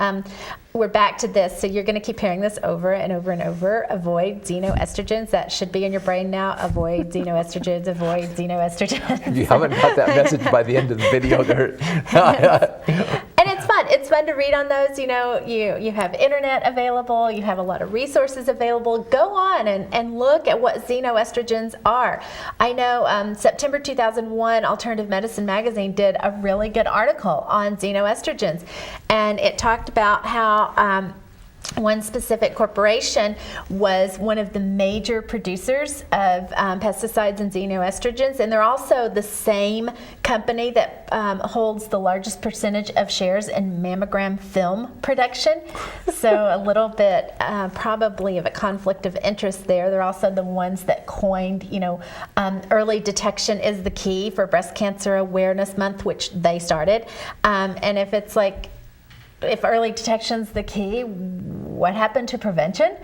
Speaker 2: we're back to this, so you're going to keep hearing this over and over and over. Avoid xenoestrogens. That should be in your brain now. Avoid xenoestrogens. Avoid xenoestrogens.
Speaker 1: If you haven't got that message by the end of the video,
Speaker 2: and it's fun. It's fun to read on those. You know, you have internet available. You have a lot of resources available. Go on and look at what xenoestrogens are. I know September 2001, Alternative Medicine magazine did a really good article on xenoestrogens, and it talked about how one specific corporation was one of the major producers of pesticides and xenoestrogens, and they're also the same company that holds the largest percentage of shares in mammogram film production. So a little bit probably of a conflict of interest there. They're also the ones that coined, you know, early detection is the key for Breast Cancer Awareness Month, which they started. And if it's like, if early detection's the key, what happened to prevention?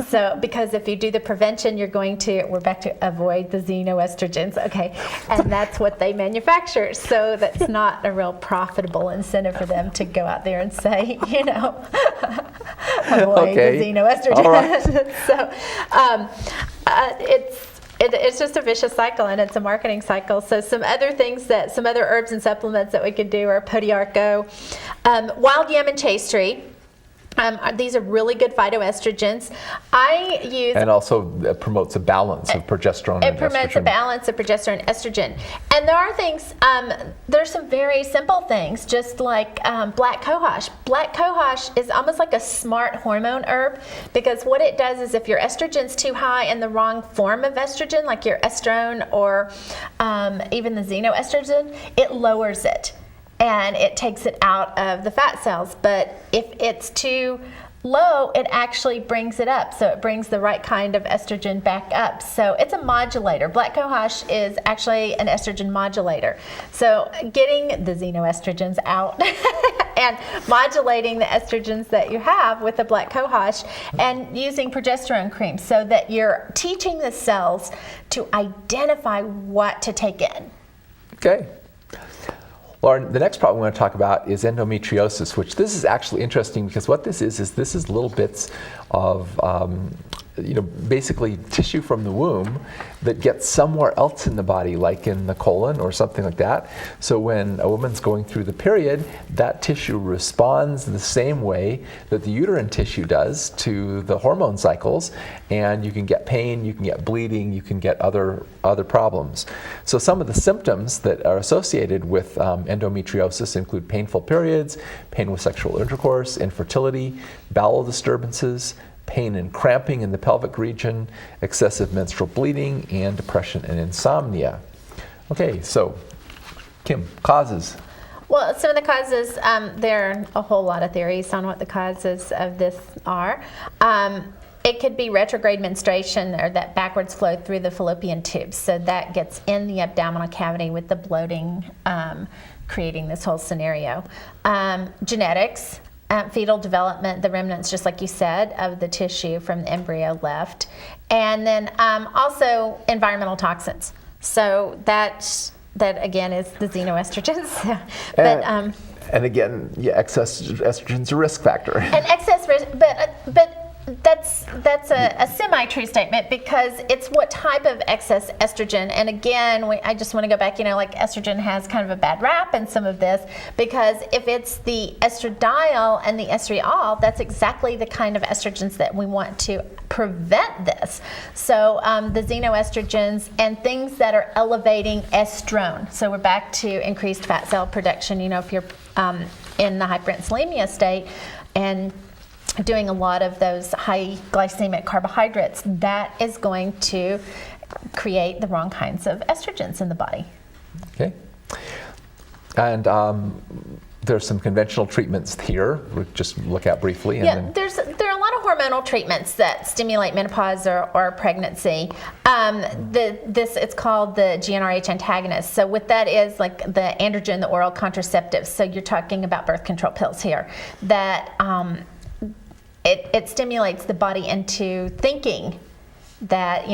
Speaker 2: So, because if you do the prevention, we're back to avoid the xenoestrogens, okay? And that's what they manufacture. So that's not a real profitable incentive for them to go out there and say, you know, avoid the xenoestrogens. All right. So, it's just a vicious cycle, and it's a marketing cycle. So some other herbs and supplements that we could do are podiarco, wild yam and chaste tree. These are really good phytoestrogens. I use... And
Speaker 1: also it promotes a balance of progesterone and estrogen.
Speaker 2: It promotes a balance of progesterone and estrogen. And there are things, there's some very simple things, just like black cohosh. Black cohosh is almost like a smart hormone herb, because what it does is if your estrogen's too high in the wrong form of estrogen, like your estrone or even the xenoestrogen, it lowers it. And it takes it out of the fat cells. But if it's too low, it actually brings it up. So it brings the right kind of estrogen back up. So it's a modulator. Black cohosh is actually an estrogen modulator. So getting the xenoestrogens out and modulating the estrogens that you have with the black cohosh and using progesterone cream, so that you're teaching the cells to identify what to take in.
Speaker 1: Okay. Lauren, the next problem we want to talk about is endometriosis, which this is actually interesting because what this is little bits of basically tissue from the womb that gets somewhere else in the body, like in the colon or something like that. So when a woman's going through the period, that tissue responds the same way that the uterine tissue does to the hormone cycles, and you can get pain, you can get bleeding, you can get other problems. So some of the symptoms that are associated with endometriosis include painful periods, pain with sexual intercourse, infertility, bowel disturbances, pain and cramping in the pelvic region, excessive menstrual bleeding, and depression and insomnia. Okay, so Kim, causes.
Speaker 2: Well, some of the causes, there are a whole lot of theories on what the causes of this are. It could be retrograde menstruation, or that backwards flow through the fallopian tubes. So that gets in the abdominal cavity with the bloating, creating this whole scenario. Genetics, fetal development, the remnants, just like you said, of the tissue from the embryo left. And then also environmental toxins. So that again is the xenoestrogens. But
Speaker 1: and again, excess estrogen's a risk factor.
Speaker 2: And excess risk, but that's a semi-true statement, because it's what type of excess estrogen. And again, I just want to go back, like estrogen has kind of a bad rap in some of this, because if it's the estradiol and the estriol, that's exactly the kind of estrogens that we want to prevent this. So the xenoestrogens and things that are elevating estrone. So we're back to increased fat cell production. If you're in the hyperinsulinemia state and doing a lot of those high glycemic carbohydrates, that is going to create the wrong kinds of estrogens in the body.
Speaker 1: Okay. And there's some conventional treatments here. We'll just look at briefly. And then
Speaker 2: there are a lot of hormonal treatments that stimulate menopause or pregnancy. It's called the GnRH antagonist. So what that is, like the androgen, the oral contraceptives. So you're talking about birth control pills here. That it stimulates the body into thinking that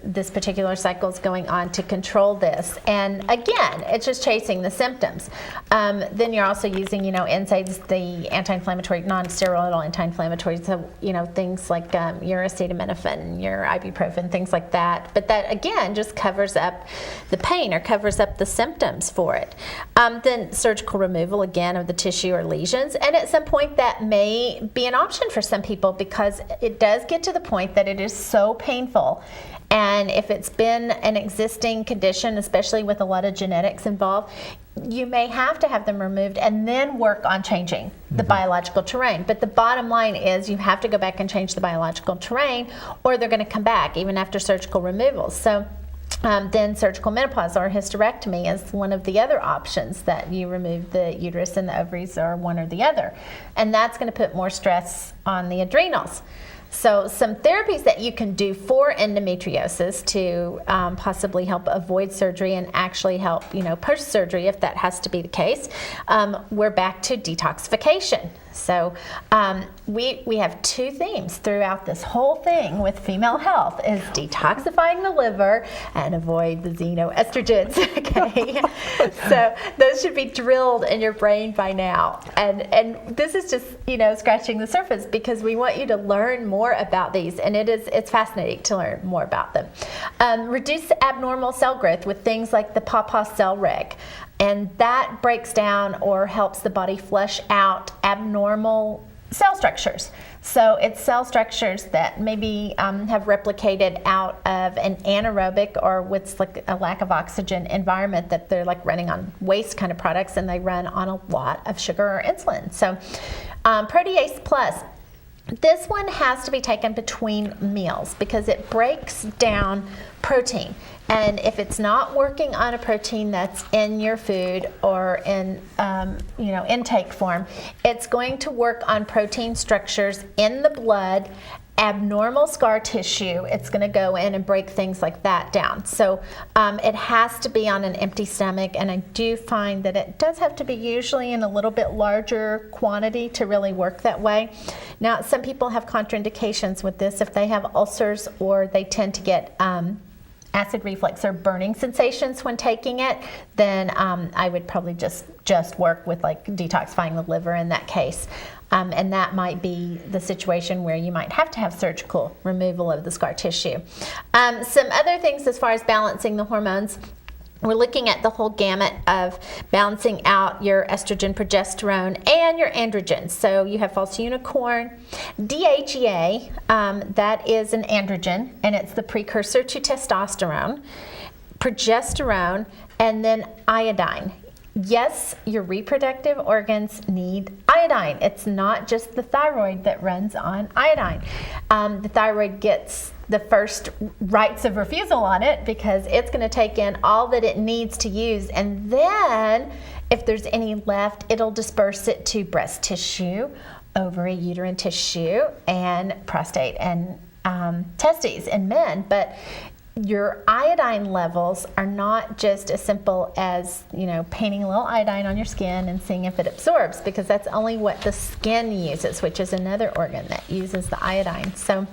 Speaker 2: this particular cycle is going on to control this, and again, it's just chasing the symptoms. Then you're also using NSAIDs, the anti-inflammatory, non-steroidal anti-inflammatories, so things like your acetaminophen, your ibuprofen, things like that. But that again just covers up the pain or covers up the symptoms for it. Then surgical removal again of the tissue or lesions, and at some point that may be an option for some people, because it does get to the point that it is so painful. And if it's been an existing condition, especially with a lot of genetics involved, you may have to have them removed and then work on changing the biological terrain. But the bottom line is you have to go back and change the biological terrain, or they're going to come back even after surgical removal. So then surgical menopause or hysterectomy is one of the other options, that you remove the uterus and the ovaries, or one or the other. And that's going to put more stress on the adrenals. So some therapies that you can do for endometriosis to possibly help avoid surgery and actually help, post-surgery, if that has to be the case, we're back to detoxification. So we have two themes throughout this whole thing with female health, is detoxifying the liver and avoid the xenoestrogens. Okay, so those should be drilled in your brain by now. And this is just scratching the surface, because we want you to learn more about these, and it's fascinating to learn more about them. Reduce abnormal cell growth with things like the Papa cell reg. And that breaks down or helps the body flush out abnormal cell structures. So it's cell structures that maybe have replicated out of an anaerobic, or what's like a lack of oxygen environment, that they're like running on waste kind of products, and they run on a lot of sugar or insulin. So protease plus. This one has to be taken between meals, because it breaks down protein. And if it's not working on a protein that's in your food or in intake form, it's going to work on protein structures in the blood, abnormal scar tissue. It's going to go in and break things like that down. So it has to be on an empty stomach, and I do find that it does have to be usually in a little bit larger quantity to really work that way. Now, some people have contraindications with this. If they have ulcers, or they tend to get acid reflux or burning sensations when taking it, then I would probably just work with like detoxifying the liver in that case. And that might be the situation where you might have to have surgical removal of the scar tissue. Some other things as far as balancing the hormones. We're looking at the whole gamut of balancing out your estrogen, progesterone, and your androgens. So you have false unicorn, DHEA, that is an androgen, and it's the precursor to testosterone, progesterone, and then iodine. Yes, your reproductive organs need iodine. It's not just the thyroid that runs on iodine. The thyroid gets the first rights of refusal on it, because it's going to take in all that it needs to use, and then if there's any left, it'll disperse it to breast tissue, ovary, uterine tissue, and prostate and testes in men, but your iodine levels are not just as simple as, painting a little iodine on your skin and seeing if it absorbs, because that's only what the skin uses, which is another organ that uses the iodine. So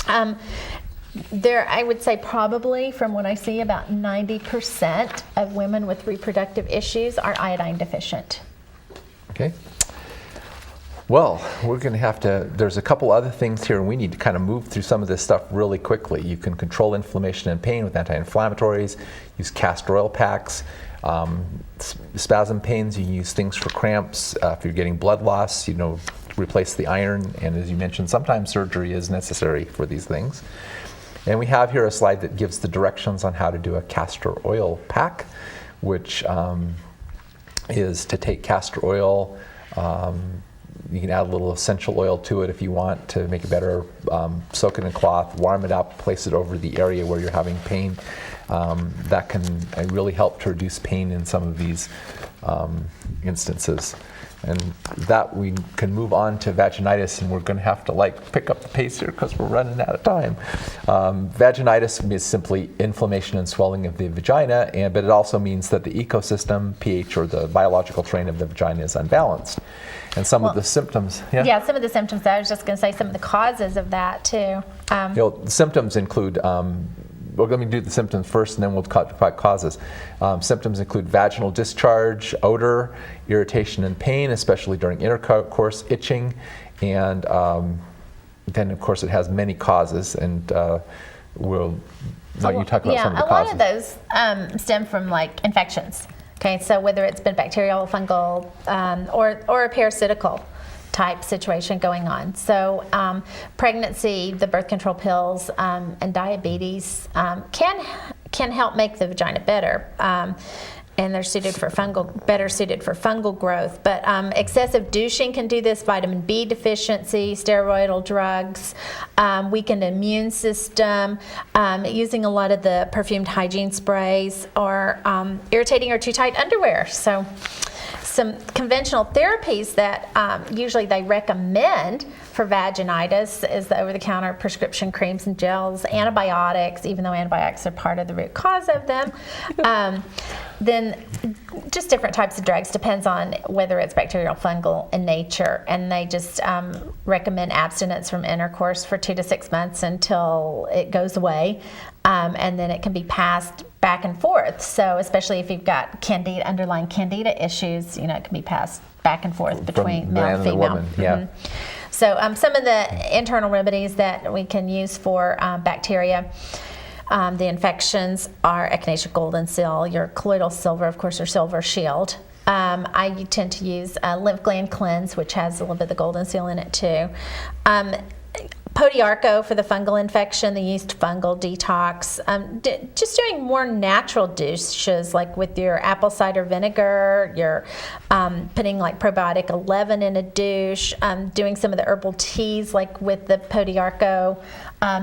Speaker 2: I would say probably, from what I see, about 90% of women with reproductive issues are iodine deficient.
Speaker 1: Okay. Well, we're going to have to, there's a couple other things here, and we need to kind of move through some of this stuff really quickly. You can control inflammation and pain with anti-inflammatories, use castor oil packs. Spasm pains, you can use things for cramps. If you're getting blood loss, replace the iron. And as you mentioned, sometimes surgery is necessary for these things. And we have here a slide that gives the directions on how to do a castor oil pack, which is to take castor oil. You can add a little essential oil to it if you want to make it better. Soak it in cloth, warm it up, place it over the area where you're having pain. That can really help to reduce pain in some of these instances. And that we can move on to vaginitis, and we're going to have to pick up the pace here because we're running out of time. Vaginitis is simply inflammation and swelling of the vagina, but it also means that the ecosystem, pH, or the biological terrain of the vagina is unbalanced. And some of the symptoms.
Speaker 2: Yeah, some of the symptoms. I was just going to say some of the causes of that too.
Speaker 1: The symptoms include. Well, let me do the symptoms first, and then we'll talk about causes. Symptoms include vaginal discharge, odor, irritation and pain, especially during intercourse, itching, and then, of course, it has many causes, and we'll let you talk about some of the causes.
Speaker 2: A lot of those stem from infections. Okay, so whether it's been bacterial, fungal, or a parasitical type situation going on. So pregnancy, the birth control pills, and diabetes can help make the vagina better. And they're better suited for fungal growth. But excessive douching can do this, vitamin B deficiency, steroidal drugs, weakened immune system, using a lot of the perfumed hygiene sprays, or irritating or too tight underwear. So some conventional therapies that usually they recommend for vaginitis is the over-the-counter prescription creams and gels, antibiotics, even though antibiotics are part of the root cause of them. Then just different types of drugs, depends on whether it's bacterial, fungal in nature. And they just recommend abstinence from intercourse for 2 to 6 months until it goes away. And then it can be passed back and forth. So especially if you've got underlying candida issues, it can be passed back and forth between male and female.
Speaker 1: Woman, yeah.
Speaker 2: Mm-hmm. So some of the internal remedies that we can use for bacteria, the infections are echinacea golden seal, your colloidal silver, of course, or silver shield. I tend to use lymph gland cleanse, which has a little bit of the golden seal in it too. Podiarco for the fungal infection, the yeast fungal detox. Just doing more natural douches, like with your apple cider vinegar, you're putting probiotic 11 in a douche, doing some of the herbal teas like with the Podiarco,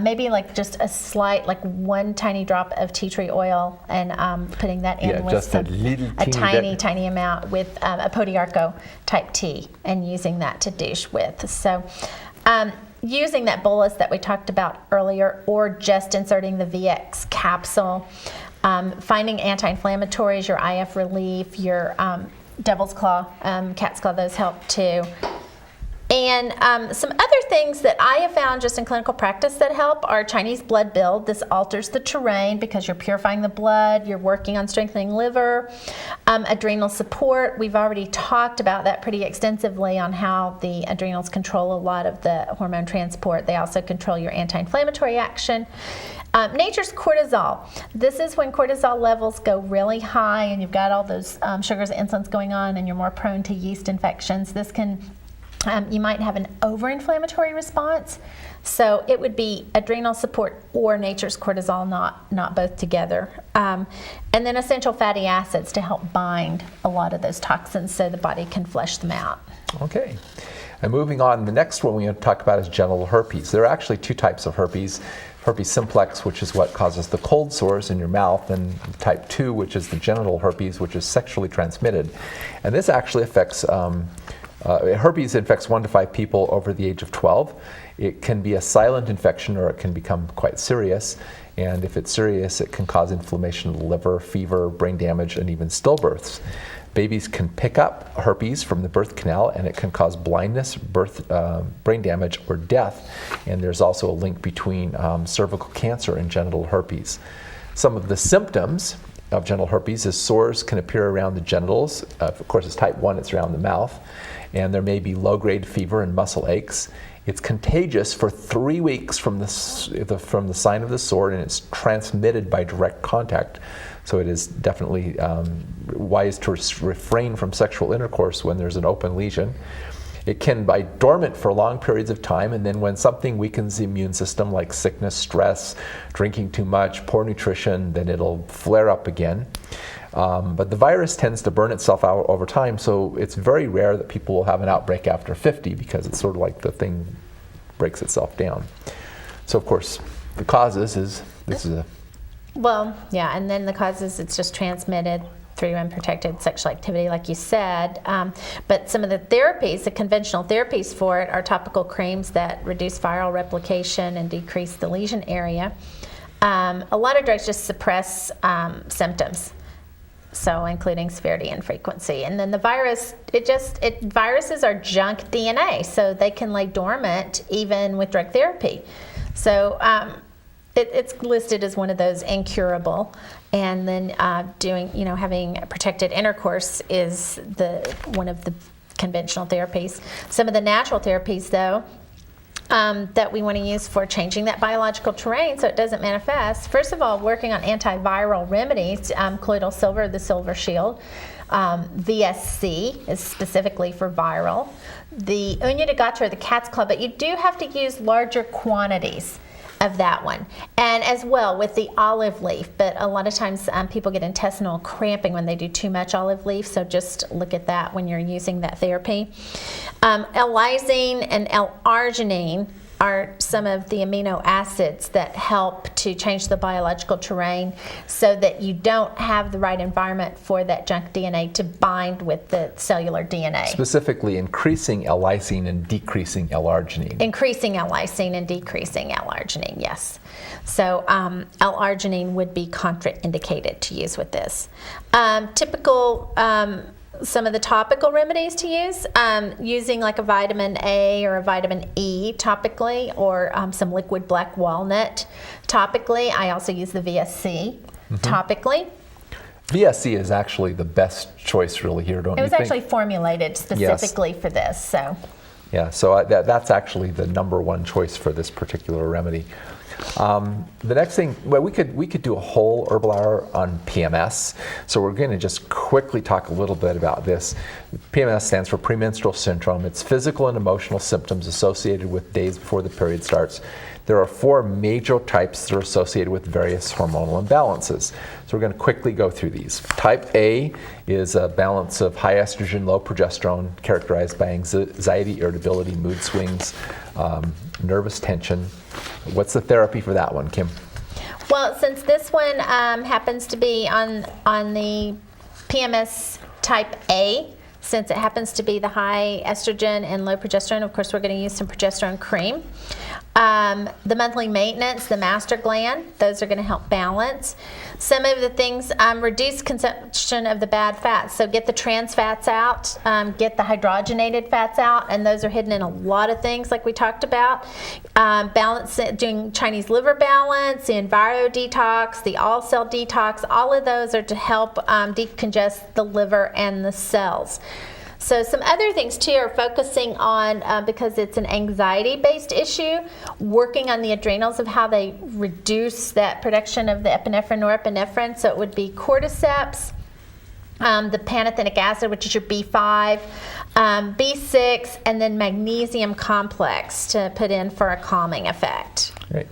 Speaker 2: maybe just a slight, one tiny drop of tea tree oil, and putting that in with a tiny amount with a Podiarco type tea, and using that to douche with. So using that bolus that we talked about earlier, or just inserting the VX capsule, finding anti-inflammatories, your IF Relief, your Devil's Claw, Cat's Claw, those help too. And some other things that I have found just in clinical practice that help are Chinese blood build. This alters the terrain because you're purifying the blood, you're working on strengthening liver. Adrenal support, we've already talked about that pretty extensively on how the adrenals control a lot of the hormone transport. They also control your anti-inflammatory action. Nature's cortisol. This is when cortisol levels go really high and you've got all those sugars and insulins going on, and you're more prone to yeast infections. This can you might have an over-inflammatory response, so it would be adrenal support or nature's cortisol, not both together. And then essential fatty acids to help bind a lot of those toxins so the body can flush them out.
Speaker 1: Okay. And moving on, the next one we're going to talk about is genital herpes. There are actually 2 types of herpes. Herpes simplex, which is what causes the cold sores in your mouth, and type 2, which is the genital herpes, which is sexually transmitted. And this actually affects Herpes infects 1 to 5 people over the age of 12. It can be a silent infection or it can become quite serious. And if it's serious, it can cause inflammation of the liver, fever, brain damage, and even stillbirths. Babies can pick up herpes from the birth canal, and it can cause blindness, brain damage, or death. And there's also a link between cervical cancer and genital herpes. Some of the symptoms of genital herpes is sores can appear around the genitals. Of course, it's type 1, it's around the mouth. And there may be low-grade fever and muscle aches. It's contagious for 3 weeks from the sign of the sore, and it's transmitted by direct contact. So it is definitely wise to refrain from sexual intercourse when there's an open lesion. It can lie dormant for long periods of time, and then when something weakens the immune system, like sickness, stress, drinking too much, poor nutrition, then it'll flare up again. But the virus tends to burn itself out over time, so it's very rare that people will have an outbreak after 50 because it's sort of like the thing breaks itself down. So of course, the causes is
Speaker 2: Well, yeah, and then the causes, it's just transmitted through unprotected sexual activity, like you said. But some of the therapies, the conventional therapies for it, are topical creams that reduce viral replication and decrease the lesion area. A lot of drugs just suppress symptoms, so including severity and frequency. And then the virus, viruses are junk DNA, so they can lay dormant even with drug therapy. So it's listed as one of those incurable. And then having protected intercourse is one of the conventional therapies. Some of the natural therapies, though, that we want to use for changing that biological terrain so it doesn't manifest. First of all, working on antiviral remedies, colloidal silver, the silver shield. VSC is specifically for viral. The Uña de Gato, or the cat's claw, but you do have to use larger quantities of that one. And as well with the olive leaf, but a lot of times people get intestinal cramping when they do too much olive leaf, so just look at that when you're using that therapy. L-lysine and L-arginine are some of the amino acids that help to change the biological terrain so that you don't have the right environment for that junk DNA to bind with the cellular DNA.
Speaker 1: specifically increasing L-lysine and decreasing L-arginine.
Speaker 2: Increasing L-lysine and decreasing L-arginine, yes. So L-arginine would be contraindicated to use with this. Some of the topical remedies to use, using like a vitamin A or a vitamin E topically, or some liquid black walnut topically. I also use the VSC topically.
Speaker 1: VSC is actually the best choice really here, don't you think?
Speaker 2: It was actually formulated specifically for this, so.
Speaker 1: Yeah, so that's actually the number one choice for this particular remedy. The next thing, well, we could do a whole herbal hour on PMS. So we're going to just quickly talk a little bit about this. PMS stands for premenstrual syndrome. It's physical and emotional symptoms associated with days before the period starts. There are 4 major types that are associated with various hormonal imbalances. So we're going to quickly go through these. Type A is a balance of high estrogen, low progesterone, characterized by anxiety, irritability, mood swings, nervous tension. What's the therapy for that one, Kim?
Speaker 2: Well, since this one happens to be on the PMS type A, since it happens to be the high estrogen and low progesterone, of course, we're going to use some progesterone cream. The monthly maintenance, the master gland, those are going to help balance. Some of the things, reduce consumption of the bad fats. So get the trans fats out, get the hydrogenated fats out, and those are hidden in a lot of things like we talked about. Balance, doing Chinese liver balance, the Enviro detox, the all cell detox, all of those are to help decongest the liver and the cells. So some other things too are focusing on, because it's an anxiety-based issue, working on the adrenals of how they reduce that production of the epinephrine, norepinephrine. So it would be cordyceps, the pantothenic acid, which is your B5, B6, and then magnesium complex to put in for a calming effect.
Speaker 1: Great.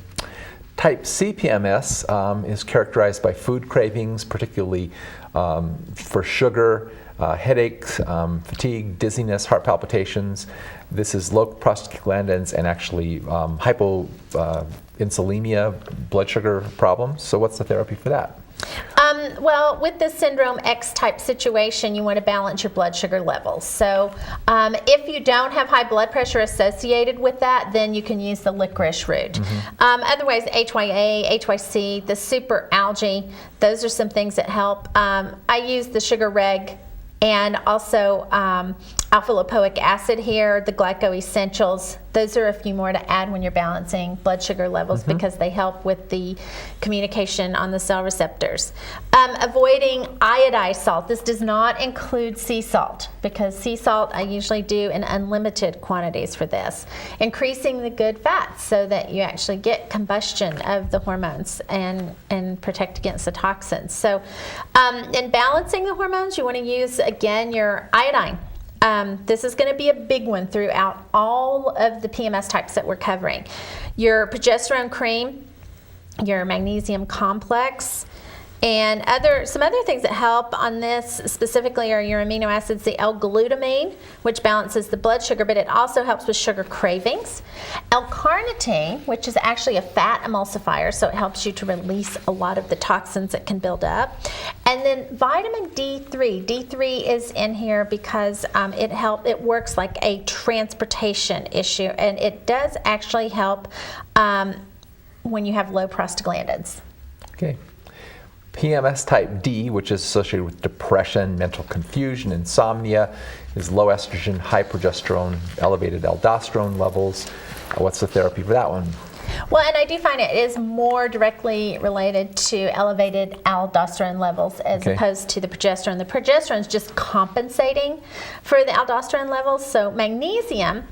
Speaker 1: Type C PMS is characterized by food cravings, particularly for sugar, headaches, fatigue, dizziness, heart palpitations. This is low prostaglandins and actually hypoinsulinemia, blood sugar problems. So what's the therapy for that?
Speaker 2: Well, with this syndrome X type situation, you want to balance your blood sugar levels. So if you don't have high blood pressure associated with that, then you can use the licorice root. Otherwise, HYA, HYC, the super algae, those are some things that help. I use the sugar reg and also alpha lipoic acid here, the glyco essentials. Those are a few more to add when you're balancing blood sugar levels because they help with the communication on the cell receptors. Avoiding iodized salt. This does not include sea salt because sea salt I usually do in unlimited quantities for this. Increasing the good fats so that you actually get combustion of the hormones and protect against the toxins. So in balancing the hormones, you want to use, again, your iodine. This is going to be a big one throughout all of the PMS types that we're covering. Your progesterone cream, your magnesium complex, and some other things that help on this specifically are your amino acids, the L-glutamine, which balances the blood sugar, but it also helps with sugar cravings. L-carnitine, which is actually a fat emulsifier, so it helps you to release a lot of the toxins that can build up. And then vitamin D3. D3 is in here because it works like a transportation issue, and it does actually help when you have low prostaglandins.
Speaker 1: Okay. PMS type D, which is associated with depression, mental confusion, insomnia, is low estrogen, high progesterone, elevated aldosterone levels. What's the therapy for that one?
Speaker 2: Well, and I do find it is more directly related to elevated aldosterone levels as opposed to the progesterone. The progesterone is just compensating for the aldosterone levels. So magnesium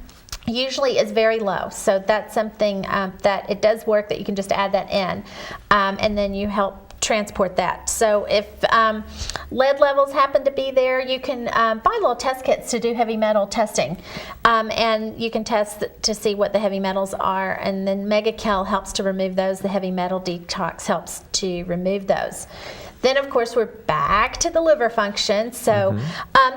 Speaker 2: usually is very low. So that's something that it does work that you can just add that in. And then you help transport that. So if lead levels happen to be there, you can buy little test kits to do heavy metal testing. And you can test to see what the heavy metals are. And then Megakel helps to remove those. The heavy metal detox helps to remove those. Then, of course, we're back to the liver function. So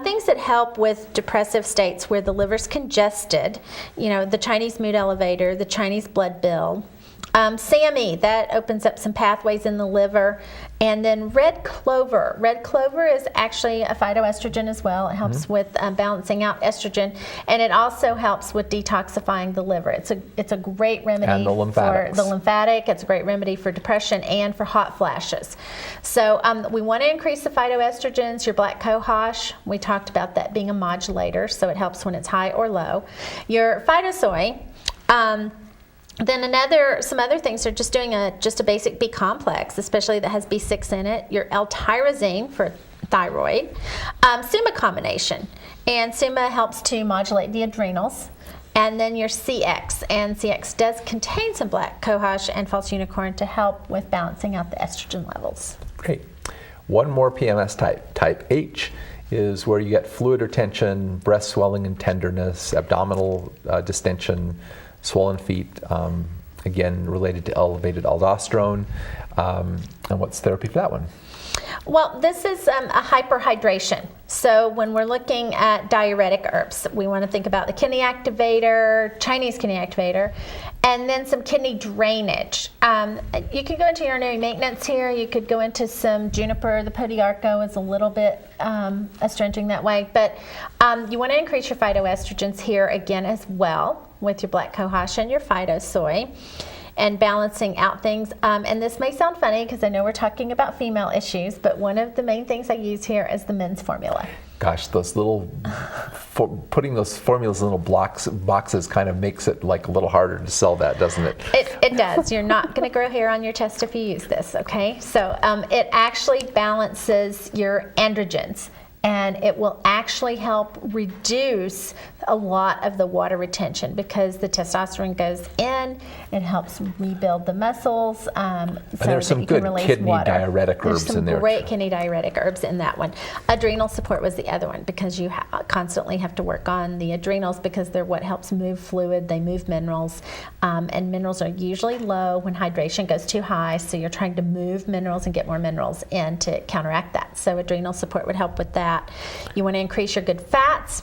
Speaker 2: things that help with depressive states where the liver's congested, the Chinese mood elevator, the Chinese blood bill, SAMe, that opens up some pathways in the liver. And then red clover. Red clover is actually a phytoestrogen as well. It helps with balancing out estrogen. And it also helps with detoxifying the liver. It's a great remedy for the lymphatic. It's a great remedy for depression and for hot flashes. So we want to increase the phytoestrogens. Your black cohosh, we talked about that being a modulator, so it helps when it's high or low. Your phytosoy, then some other things are just doing a basic B complex, especially that has B6 in it. Your L-tyrosine for thyroid. Suma combination. And Suma helps to modulate the adrenals. And then your CX. And CX does contain some black cohosh and false unicorn to help with balancing out the estrogen levels.
Speaker 1: Great. One more PMS type. Type H is where you get fluid retention, breast swelling and tenderness, abdominal distension, swollen feet, again related to elevated aldosterone. And what's therapy for that one?
Speaker 2: Well, this is a hyperhydration. So when we're looking at diuretic herbs, we want to think about the kidney activator, Chinese kidney activator, and then some kidney drainage. You could go into urinary maintenance here. You could go into some juniper. The podiarco is a little bit astringent that way. But you want to increase your phytoestrogens here again as well with your black cohosh and your phytosoy, and balancing out things. And this may sound funny because I know we're talking about female issues, but one of the main things I use here is the men's formula.
Speaker 1: Gosh, those little, putting those formulas in little boxes kind of makes it like a little harder to sell that, doesn't it?
Speaker 2: It does. You're not going to grow hair on your chest if you use this, okay? So it actually balances your androgens. And it will actually help reduce a lot of the water retention because the testosterone goes in. It helps rebuild the muscles.
Speaker 1: And there's some good kidney diuretic herbs in there.
Speaker 2: There's some great kidney diuretic herbs in that one. Adrenal support was the other one because you constantly have to work on the adrenals because they're what helps move fluid. They move minerals. And minerals are usually low when hydration goes too high. So you're trying to move minerals and get more minerals in to counteract that. So adrenal support would help with that. You want to increase your good fats.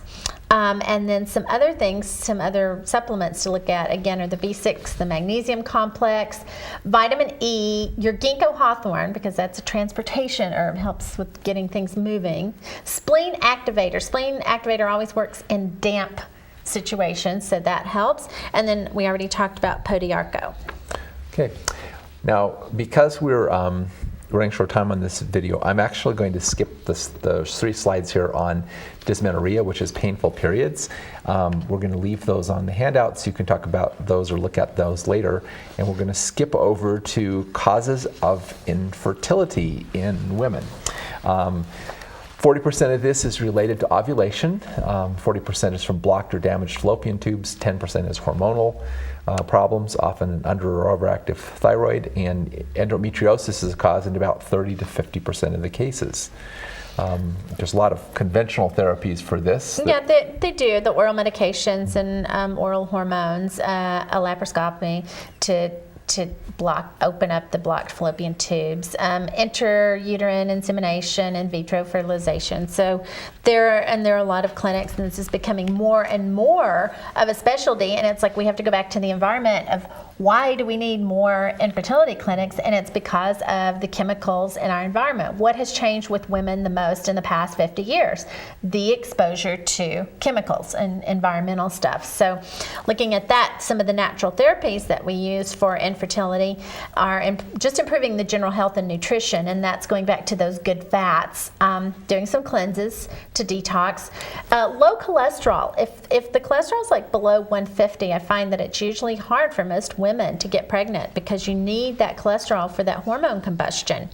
Speaker 2: And then some other things, some other supplements to look at, again, are the B6, the magnesium complex, vitamin E, your ginkgo hawthorn, because that's a transportation herb, helps with getting things moving. Spleen activator. Spleen activator always works in damp situations, so that helps. And then we already talked about Podiarco.
Speaker 1: Okay. Now, because we're running short time on this video, I'm actually going to skip the 3 slides here on dysmenorrhea, which is painful periods. We're going to leave those on the handout so you can talk about those or look at those later. And we're going to skip over to causes of infertility in women. 40% of this is related to ovulation, 40% is from blocked or damaged fallopian tubes, 10% is hormonal problems, often an under or overactive thyroid, and endometriosis is a cause in about 30 to 50% of the cases. There's a lot of conventional therapies for this.
Speaker 2: Yeah, they do, the oral medications and oral hormones, a laparoscopy to open up the blocked fallopian tubes, intrauterine insemination, in vitro fertilization. So there are a lot of clinics, and this is becoming more and more of a specialty. And it's like we have to go back to the environment of why do we need more infertility clinics? And it's because of the chemicals in our environment. What has changed with women the most in the past 50 years? The exposure to chemicals and environmental stuff. So looking at that, some of the natural therapies that we use for infertility are just improving the general health and nutrition, and that's going back to those good fats, doing some cleanses to detox. Low cholesterol. If the cholesterol is like below 150, I find that it's usually hard for most women to get pregnant because you need that cholesterol for that hormone combustion.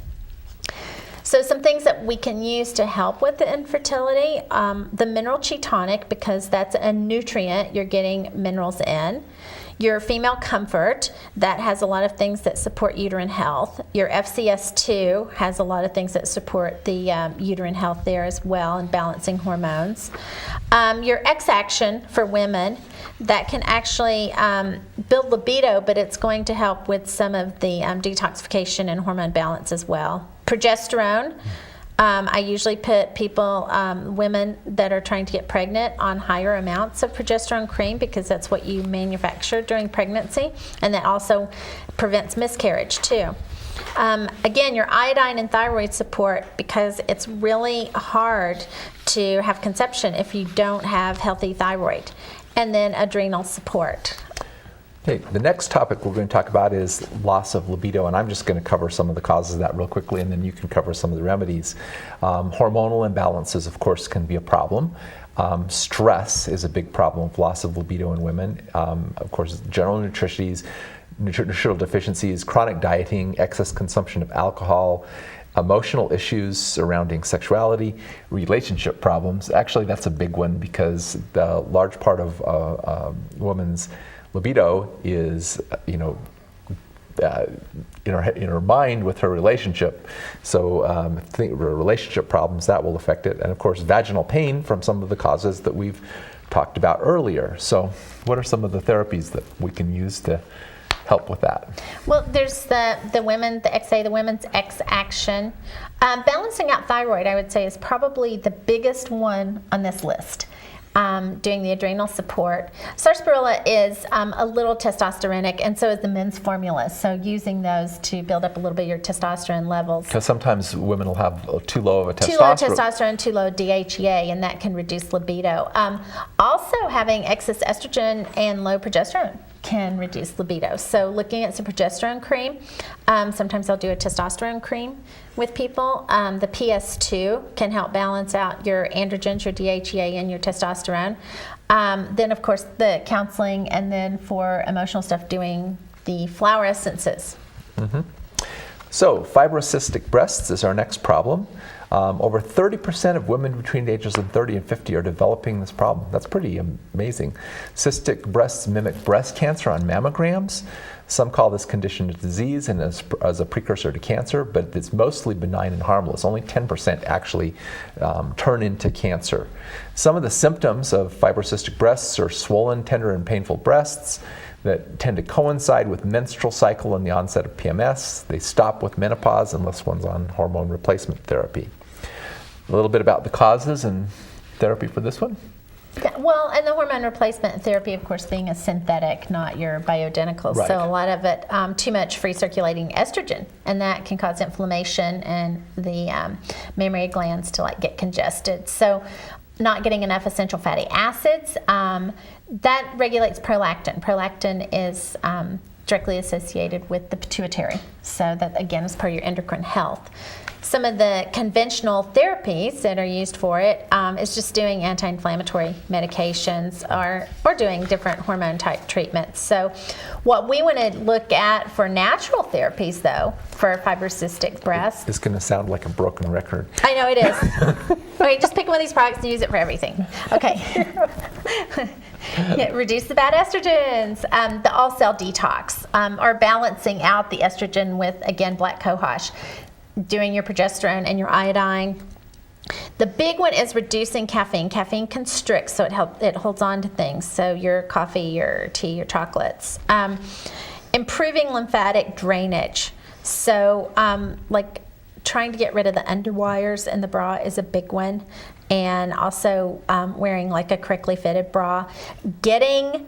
Speaker 2: So some things that we can use to help with the infertility, the mineral chi tonic, because that's a nutrient, you're getting minerals in. Your female comfort, that has a lot of things that support uterine health. Your FCS2 has a lot of things that support the uterine health there as well, and balancing hormones. Your X-Action for women, that can actually build libido, but it's going to help with some of the detoxification and hormone balance as well. Progesterone. I usually put people, women that are trying to get pregnant, on higher amounts of progesterone cream because that's what you manufacture during pregnancy, and that also prevents miscarriage too. Again, your iodine and thyroid support, because it's really hard to have conception if you don't have healthy thyroid. And then adrenal support.
Speaker 1: Okay, the next topic we're going to talk about is loss of libido, and I'm just going to cover some of the causes of that real quickly, and then you can cover some of the remedies. Hormonal imbalances, of course, can be a problem. Stress is a big problem with loss of libido in women. Of course, general nutritional deficiencies, chronic dieting, excess consumption of alcohol, emotional issues surrounding sexuality, relationship problems. Actually, that's a big one because the large part of a woman's libido is, in her mind with her relationship. So think relationship problems, that will affect it. And of course, vaginal pain from some of the causes that we've talked about earlier. So what are some of the therapies that we can use to help with that?
Speaker 2: Well, there's the women's X-Action. Balancing out thyroid, I would say, is probably the biggest one on this list. Doing the adrenal support. Sarsaparilla is a little testosteronic, and so is the men's formula. So using those to build up a little bit of your testosterone levels.
Speaker 1: Because sometimes women will have too low of a testosterone.
Speaker 2: Too low testosterone, too low DHEA, and that can reduce libido. Also, having excess estrogen and low progesterone can reduce libido. So looking at some progesterone cream, sometimes I'll do a testosterone cream with people. The PS2 can help balance out your androgens, your DHEA, and your testosterone. Then, of course, the counseling, and then for emotional stuff, doing the flower essences.
Speaker 1: Mm-hmm. So, fibrocystic breasts is our next problem. Over 30% of women between the ages of 30 and 50 are developing this problem. That's pretty amazing. Cystic breasts mimic breast cancer on mammograms. Some call this condition a disease and as a precursor to cancer, but it's mostly benign and harmless. Only 10% actually turn into cancer. Some of the symptoms of fibrocystic breasts are swollen, tender, and painful breasts that tend to coincide with menstrual cycle and the onset of PMS. They stop with menopause unless one's on hormone replacement therapy. A little bit about the causes and therapy for this one.
Speaker 2: Well, and the hormone replacement therapy, of course, being a synthetic, not your bioidentical.
Speaker 1: Right.
Speaker 2: So a lot of it, too much free circulating estrogen, and that can cause inflammation and the mammary glands to like get congested. So not getting enough essential fatty acids, that regulates prolactin. Prolactin is directly associated with the pituitary. So that, again, is part of your endocrine health. Some of the conventional therapies that are used for it is just doing anti-inflammatory medications or doing different hormone type treatments. So what we want to look at for natural therapies, though, for fibrocystic breast.
Speaker 1: It's going to sound like a broken record.
Speaker 2: I know it is. Okay, just pick one of these products and use it for everything. Okay. Yeah, reduce the bad estrogens. The all-cell detox, or balancing out the estrogen with, again, black cohosh. Doing your progesterone and your iodine. The big one is reducing caffeine. Caffeine constricts, so it holds on to things. So your coffee, your tea, your chocolates. Improving lymphatic drainage. So like trying to get rid of the underwires in the bra is a big one. And also wearing like a correctly fitted bra. Getting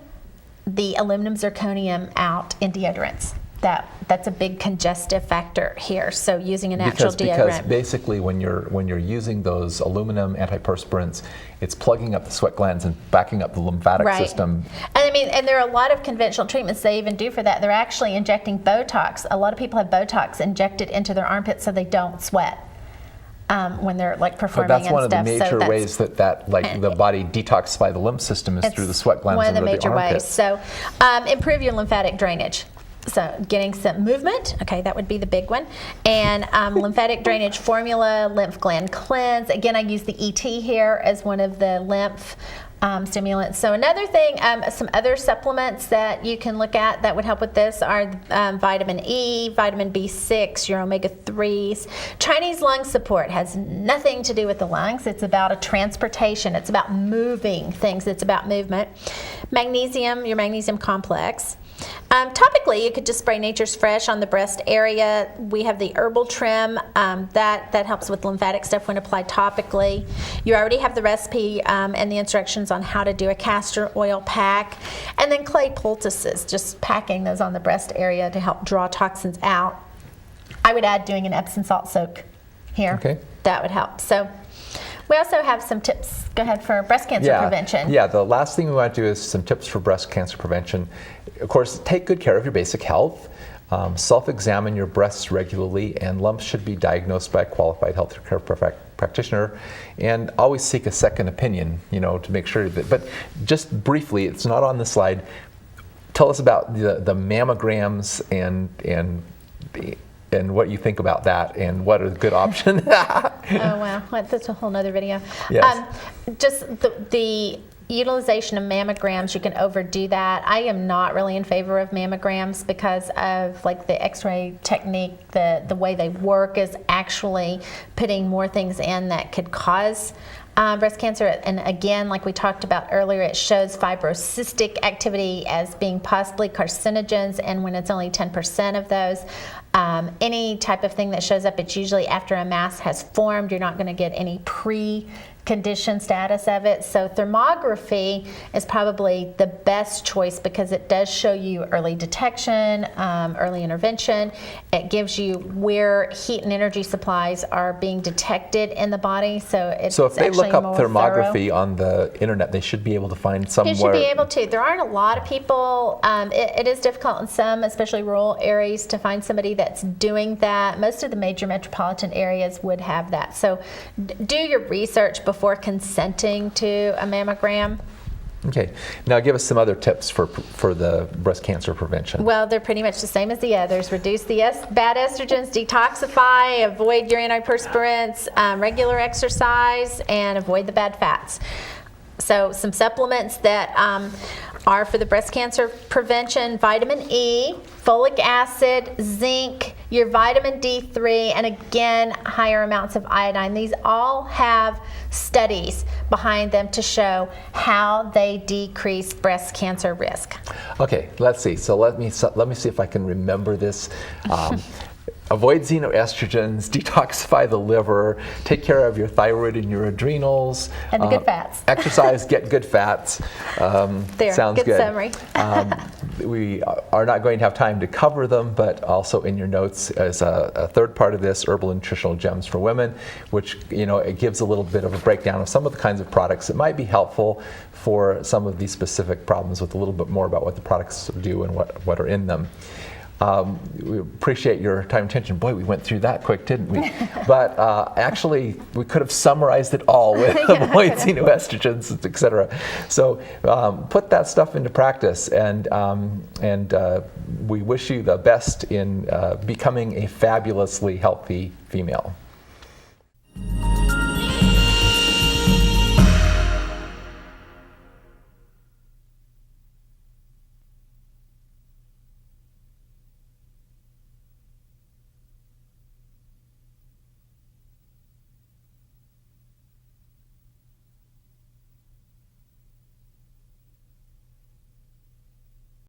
Speaker 2: the aluminum zirconium out in deodorants. That's a big congestive factor here. So using a natural deodorant.
Speaker 1: Because basically when you're using those aluminum antiperspirants, it's plugging up the sweat glands and backing up the lymphatic system.
Speaker 2: And I mean, and there are a lot of conventional treatments they even do for that. They're actually injecting Botox. A lot of people have Botox injected into their armpits so they don't sweat when they're like performing and stuff.
Speaker 1: But that's one of the major ways that like the body detoxify the lymph system is through the sweat glands under the armpits.
Speaker 2: One of the major ways. So improve your lymphatic drainage. So getting some movement, okay, that would be the big one. And lymphatic drainage formula, lymph gland cleanse. Again, I use the ET here as one of the lymph stimulants. So another thing, some other supplements that you can look at that would help with this are vitamin E, vitamin B6, your omega-3s. Chinese lung support has nothing to do with the lungs. It's about a transportation. It's about moving things. It's about movement. Magnesium, your magnesium complex. Topically, you could just spray Nature's Fresh on the breast area. We have the herbal trim that helps with lymphatic stuff when applied topically. You already have the recipe and the instructions on how to do a castor oil pack. And then clay poultices, just packing those on the breast area to help draw toxins out. I would add doing an Epsom salt soak here.
Speaker 1: Okay.
Speaker 2: That would help. So we also have some tips. Go ahead for breast cancer prevention.
Speaker 1: Yeah, the last thing we want to do is some tips for breast cancer prevention. Of course, take good care of your basic health. Self-examine your breasts regularly, and lumps should be diagnosed by a qualified healthcare practitioner. And always seek a second opinion, to make sure that. But just briefly, it's not on the slide. Tell us about the mammograms and what you think about that, and what are the good options.
Speaker 2: Oh wow, that's a whole nother video.
Speaker 1: Yes.
Speaker 2: Just the utilization of mammograms, you can overdo that. I am not really in favor of mammograms because of like the x-ray technique, the way they work is actually putting more things in that could cause breast cancer. And again, like we talked about earlier, it shows fibrocystic activity as being possibly carcinogens, and when it's only 10% of those, any type of thing that shows up, it's usually after a mass has formed. You're not going to get any pre-condition status of it. So thermography is probably the best choice because it does show you early detection, early intervention. It gives you where heat and energy supplies are being detected in the body. So if they look up
Speaker 1: thermography on the internet, they should be able to find somewhere.
Speaker 2: You should be able to. There aren't a lot of people. It is difficult in some, especially rural areas, to find somebody that's doing that. Most of the major metropolitan areas would have that. So do your research before consenting to a mammogram.
Speaker 1: Okay. Now give us some other tips for the breast cancer prevention.
Speaker 2: Well, they're pretty much the same as the others. Reduce the bad estrogens, detoxify, avoid your antiperspirants, regular exercise, and avoid the bad fats. So some supplements that are for the breast cancer prevention: vitamin E, folic acid, zinc, your vitamin D3, and again, higher amounts of iodine. These all have studies behind them to show how they decrease breast cancer risk.
Speaker 1: Okay, let's see. So let me see if I can remember this. avoid xenoestrogens, detoxify the liver, take care of your thyroid and your adrenals.
Speaker 2: And the good fats.
Speaker 1: Exercise, get good fats.
Speaker 2: There,
Speaker 1: sounds
Speaker 2: good
Speaker 1: good.
Speaker 2: summary.
Speaker 1: We are not going to have time to cover them, but also in your notes as a third part of this, Herbal Nutritional Gems for Women, which, it gives a little bit of a breakdown of some of the kinds of products that might be helpful for some of these specific problems, with a little bit more about what the products do and what are in them. We appreciate your time and attention. Boy, we went through that quick, didn't we? But actually, we could have summarized it all with avoid xenoestrogens, et cetera. So put that stuff into practice, and we wish you the best in becoming a fabulously healthy female.